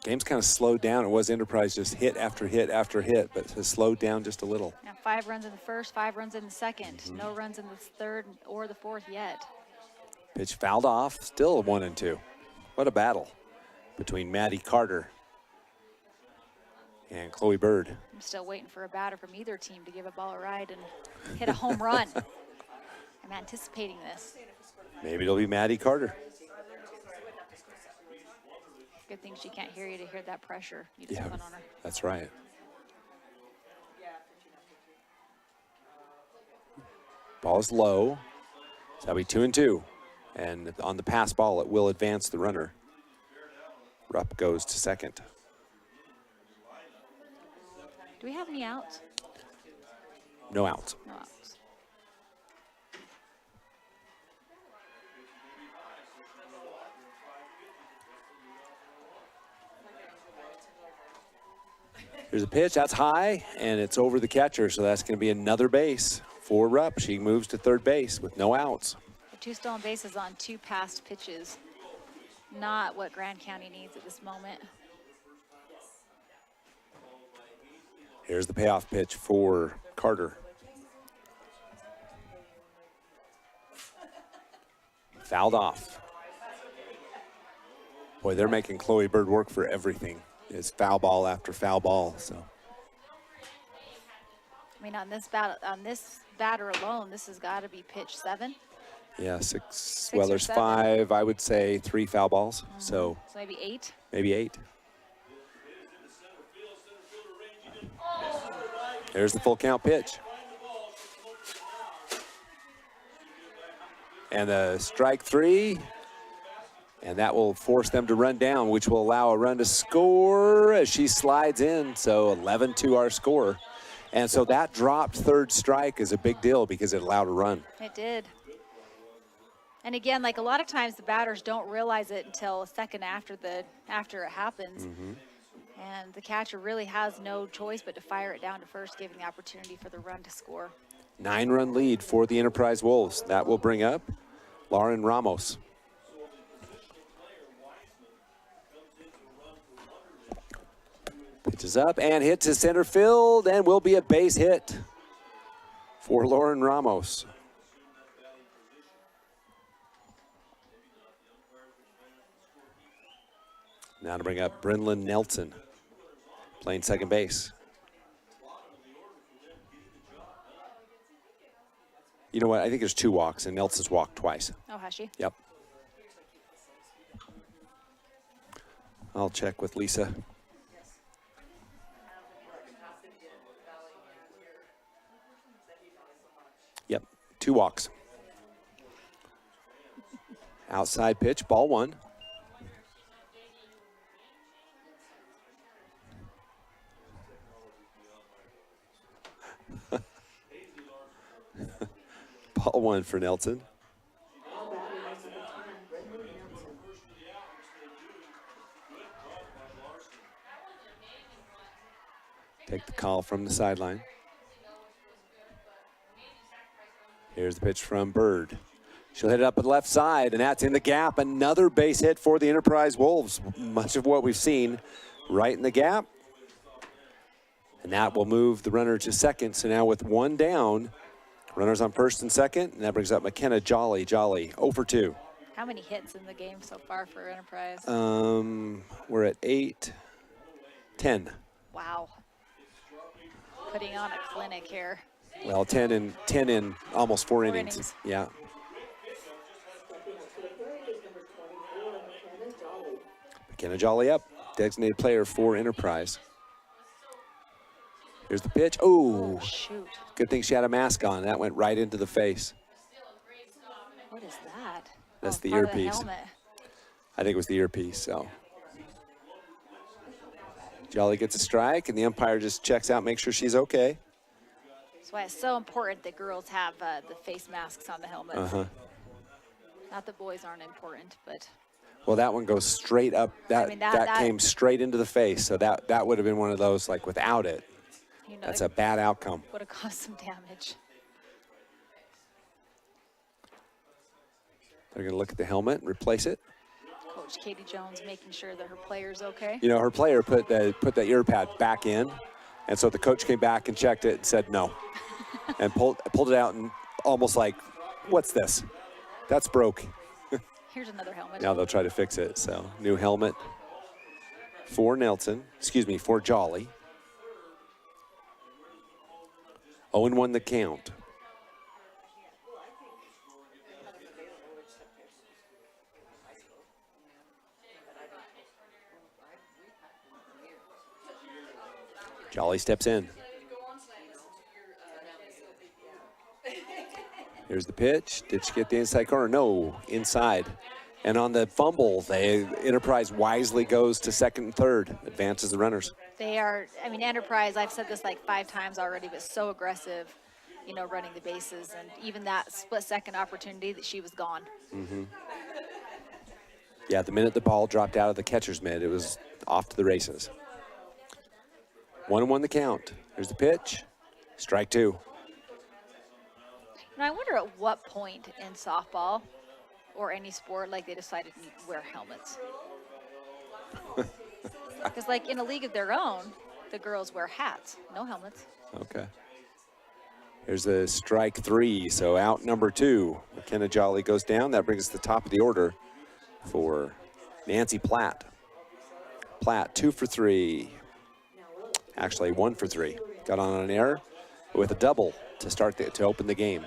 Game's kind of slowed down. It was Enterprise just hit after hit after hit, but has slowed down just a little. Now 5 runs in the first, 5 runs in the second. No runs in the third or the fourth yet. Pitch fouled off, still 1-2. What a battle between Maddie Carter and Chloe Bird. I'm still waiting for a batter from either team to give a ball a ride and hit a home run. I'm anticipating this. Maybe it'll be Maddie Carter. Good thing she can't hear you to hear that pressure you just put on her. That's right. Ball's low. So that'll be 2-2. And on the pass ball, it will advance the runner. Rupp goes to second. Do we have any outs? No outs. No outs. Here's a pitch, that's high, and it's over the catcher, so that's going to be another base for Rupp. She moves to third base with no outs. 2 stolen bases on 2 passed pitches. Not what Grand County needs at this moment. Here's the payoff pitch for Carter. Fouled off. Boy, they're making Chloe Bird work for everything. It's foul ball after foul ball. So, I mean, on this batter alone, this has got to be pitch 7. yeah, 6. 6 Well, or there's 7. 5. I would say 3 foul balls. So maybe 8. Maybe 8. There's the full count pitch. And the strike 3. And that will force them to run down, which will allow a run to score as she slides in. So 11-2 our score. And so that dropped third strike is a big deal because it allowed a run. It did. And again, like a lot of times the batters don't realize it until a second after it happens. And the catcher really has no choice but to fire it down to first, giving the opportunity for the run to score. 9-run lead for the Enterprise Wolves. That will bring up Lauren Ramos. Pitches up and hit to center field and will be a base hit for Lauren Ramos. Now to bring up Brinlyn Nelson, playing second base. You know what? I think there's 2 walks, and Nelson's walked twice. Oh, has she? Yep. I'll check with Lisa. Yep, 2 walks. Outside pitch, ball 1. Ball 1 for Nelson. Take the call from the sideline. Here's the pitch from Bird. She'll hit it up at the left side, and that's in the gap. Another base hit for the Enterprise Wolves. Much of what we've seen right in the gap. And that will move the runner to second. So now with 1 down, runners on first and second, and that brings up McKenna Jolly. 0 for 2. How many hits in the game so far for Enterprise? We're at 8, 10. Wow. Putting on a clinic here. Well, 10 in almost 4 innings. Yeah. McKenna Jolly up, designated player for Enterprise. Here's the pitch. Oh, shoot. Good thing she had a mask on. That went right into the face. What is that? That's the part of earpiece. helmet. I think it was the earpiece, so. Jolly gets a strike, and the umpire just checks out, makes sure she's okay. That's why it's so important that girls have the face masks on the helmets. Uh-huh. Not that boys aren't important, but Well, that one goes straight up. That, mean, that that came straight into the face, so that would have been one of those, like, without it. you know, That's a bad outcome. would have caused some damage. They're going to look at the helmet and replace it. Coach Katie Jones making sure that her player's okay. You know, her player put the ear pad back in, and so the coach came back and checked it and said no, and pulled it out and almost like, what's this? That's broke. Here's another helmet. Now they'll try to fix it. So new helmet for for Jolly. 0-1 the count. Jolly steps in. Here's the pitch. Did she get the inside corner? No, inside. And on the fumble, Enterprise wisely goes to second and third, advances the runners. They are, I mean, Enterprise, I've said this like 5 times already, but so aggressive, you know, running the bases. And even that split-second opportunity that she was gone. Mm-hmm. Yeah, the minute the ball dropped out of the catcher's mitt, it was off to the races. 1-1 the count. Here's the pitch. Strike 2. And I wonder at what point in softball or any sport, like, they decided to wear helmets. Because, like, in a league of their own, the girls wear hats, no helmets. Okay. Here's the strike 3, so out number 2. McKenna Jolly goes down. That brings us to the top of the order for Nancy Platt. Platt, 2 for 3. Actually, 1 for 3. Got on an error with a double to open the game.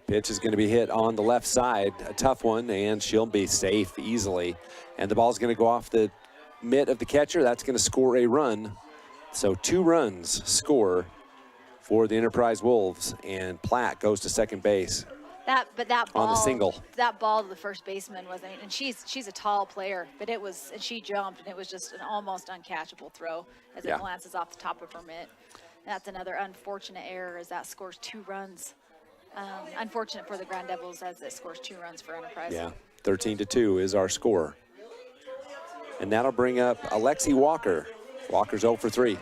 Pitch is going to be hit on the left side, a tough one, and she'll be safe easily. And the ball's going to go off the mitt of the catcher. That's going to score a run. So 2 runs score for the Enterprise Wolves, and Platt goes to second base. But that ball, on the single. That ball to the first baseman was, I mean, and she's a tall player, but it was, and she jumped, and it was just an almost uncatchable throw as it glances off the top of her mitt. That's another unfortunate error as that scores 2 runs. Unfortunate for the Grand Devils as it scores 2 runs for Enterprise. Yeah, 13-2 is our score. And that'll bring up Alexi Walker. Walker's 0 for 3.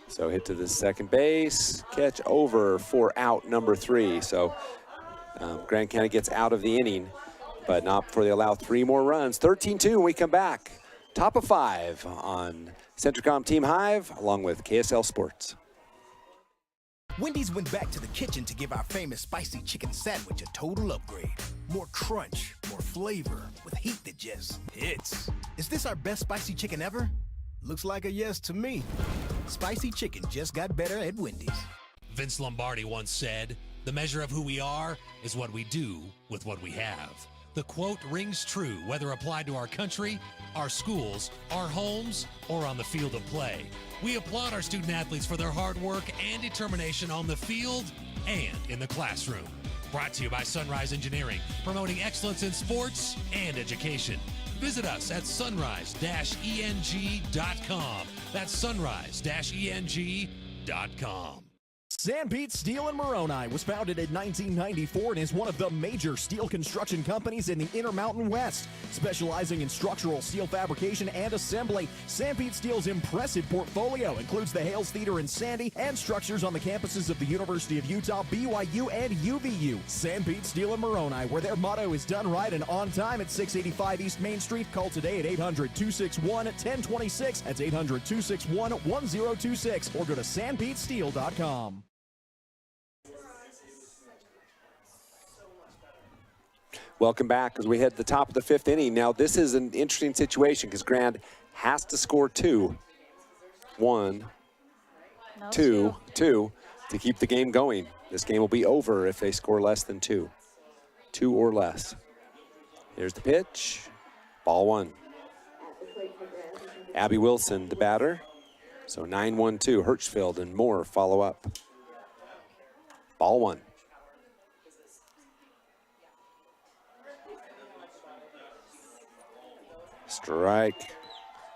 So hit to the second base, catch over for out number 3. So Grand County gets out of the inning, but not before they allow 3 more runs. 13-2 when we come back. Top of 5 on Centricom Team Hive, along with KSL Sports. Wendy's went back to the kitchen to give our famous spicy chicken sandwich a total upgrade. More crunch, more flavor, with heat that just hits. Is this our best spicy chicken ever? Looks like a yes to me. Spicy chicken just got better at Wendy's. Vince Lombardi once said, "The measure of who we are is what we do with what we have." The quote rings true whether applied to our country, our schools, our homes, or on the field of play. We applaud our student athletes for their hard work and determination on the field and in the classroom. Brought to you by Sunrise Engineering, promoting excellence in sports and education. Visit us at sunrise-eng.com. That's sunrise-eng.com. Sanpete Steel and Moroni was founded in 1994 and is one of the major steel construction companies in the Intermountain West. Specializing in structural steel fabrication and assembly, Sanpete Steel's impressive portfolio includes the Hales Theater in Sandy and structures on the campuses of the University of Utah, BYU, and UVU. Sanpete Steel and Moroni, where their motto is done right and on time at 685 East Main Street. Call today at 800-261-1026. That's 800-261-1026. Or go to sanpetesteel.com. Welcome back as we hit the top of the 5th inning. Now, this is an interesting situation because Grand has to score 2. 1, 2 to keep the game going. This game will be over if they score less than 2. 2 or less. Here's the pitch. Ball 1. Abby Wilson, the batter. So 9-1-2. Hirschfeld and Moore follow up. Ball 1. Strike.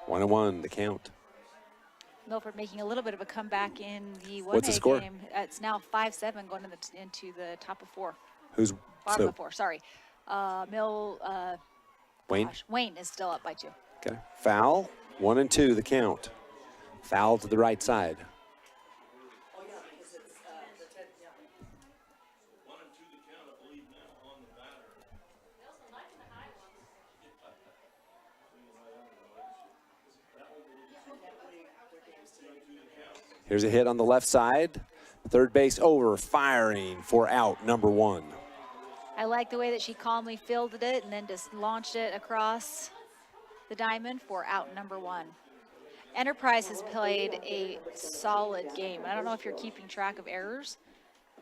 1-1, the count. Milford making a little bit of a comeback in the 1A What's the score? game. It's now 5-7 going into the top of 4. Who's Bottom so of 4, sorry. Wayne? Wayne is still up by 2. Okay. Foul. 1-2, the count. Foul to the right side. Here's a hit on the left side. Third base over, firing for out number 1. I like the way that she calmly fielded it and then just launched it across the diamond for out number 1. Enterprise has played a solid game. I don't know if you're keeping track of errors.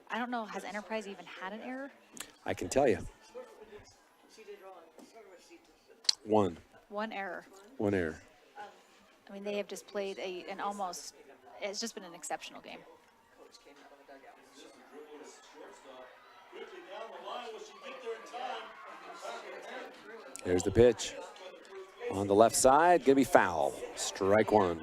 I don't know, has Enterprise even had an error? I can tell you. 1. 1 error. 1 error. I mean, they have just played an almost, it's just been an exceptional game. Here's the pitch. On the left side, gonna be foul. Strike 1.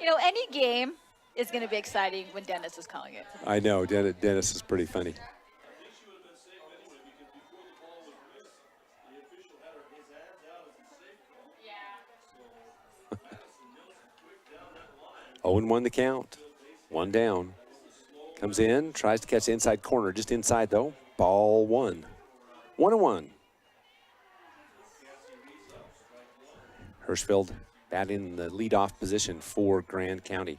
You know, any game is going to be exciting when Dennis is calling it. I know, Dennis is pretty funny. Oh, 0-1 the count. 1 down. Comes in, tries to catch the inside corner, just inside though. Ball 1. 1-1. Hirschfeld batting the leadoff position for Grand County.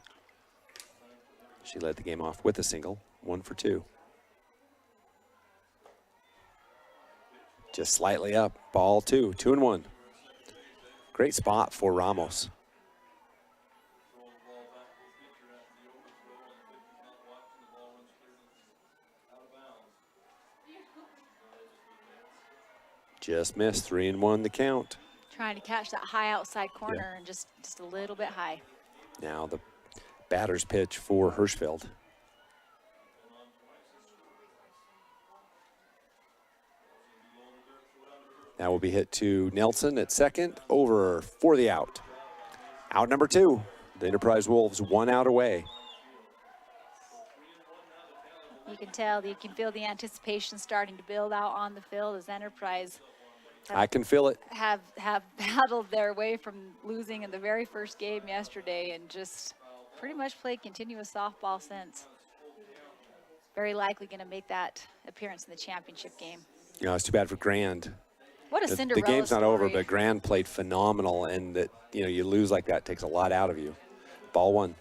She led the game off with a single, 1 for 2. Just slightly up, ball 2, 2-1. Great spot for Ramos. Just missed, 3-1 the count. Trying to catch that high outside corner and just a little bit high. Now the batter's pitch for Hirschfeld. That will be hit to Nelson at second, over for the out. Out number 2. The Enterprise Wolves 1 out away. You can tell, you can feel the anticipation starting to build out on the field as Enterprise I can feel it. have battled their way from losing in the very first game yesterday and just pretty much played continuous softball since. Very likely going to make that appearance in the championship game. You know, it's too bad for Grand. What a Cinderella The game's not story. over, but Grand played phenomenal, and that, you know, you lose like that takes a lot out of you. Ball 1.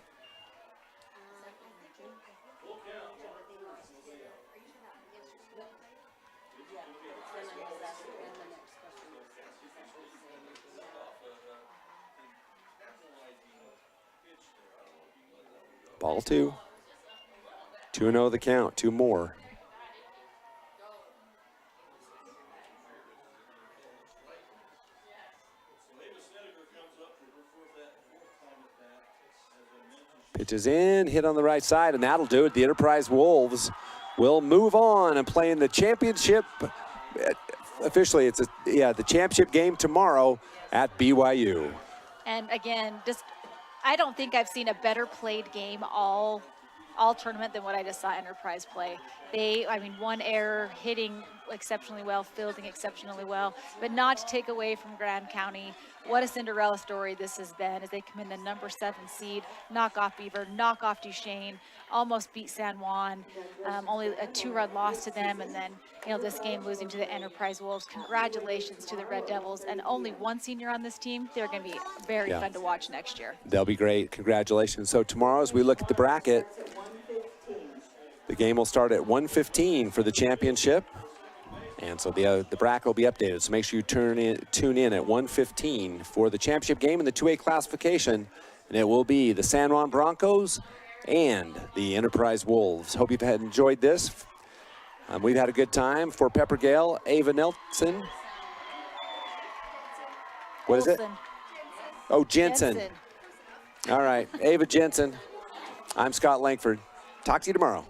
Ball 2. 2-0 the count, 2 more. Pitches in, hit on the right side, and that'll do it. The Enterprise Wolves will move on and play in the championship. Officially, it's the championship game tomorrow at BYU. And again, just I don't think I've seen a better played game all tournament than what I just saw Enterprise play. I mean, 1 error, hitting exceptionally well, fielding exceptionally well, but not to take away from Grand County. What a Cinderella story this has been as they come in the number 7 seed, knock off Beaver, knock off Duchesne, almost beat San Juan, only a 2-run loss to them, and then, you know, this game losing to the Enterprise Wolves. Congratulations to the Red Devils, and only 1 senior on this team. They're going to be very fun to watch next year. They'll be great. Congratulations. So tomorrow, as we look at the bracket, the game will start at 1:15 for the championship. And so the bracket will be updated. So make sure you tune in at 1:15 for the championship game in the 2A classification. and it will be the San Juan Broncos and the Enterprise Wolves. Hope you've enjoyed this. We've had a good time. For Pepper Gale, Ava Nelson. What is it? Oh, Jensen. All right, Ava Jensen. I'm Scott Langford. Talk to you tomorrow.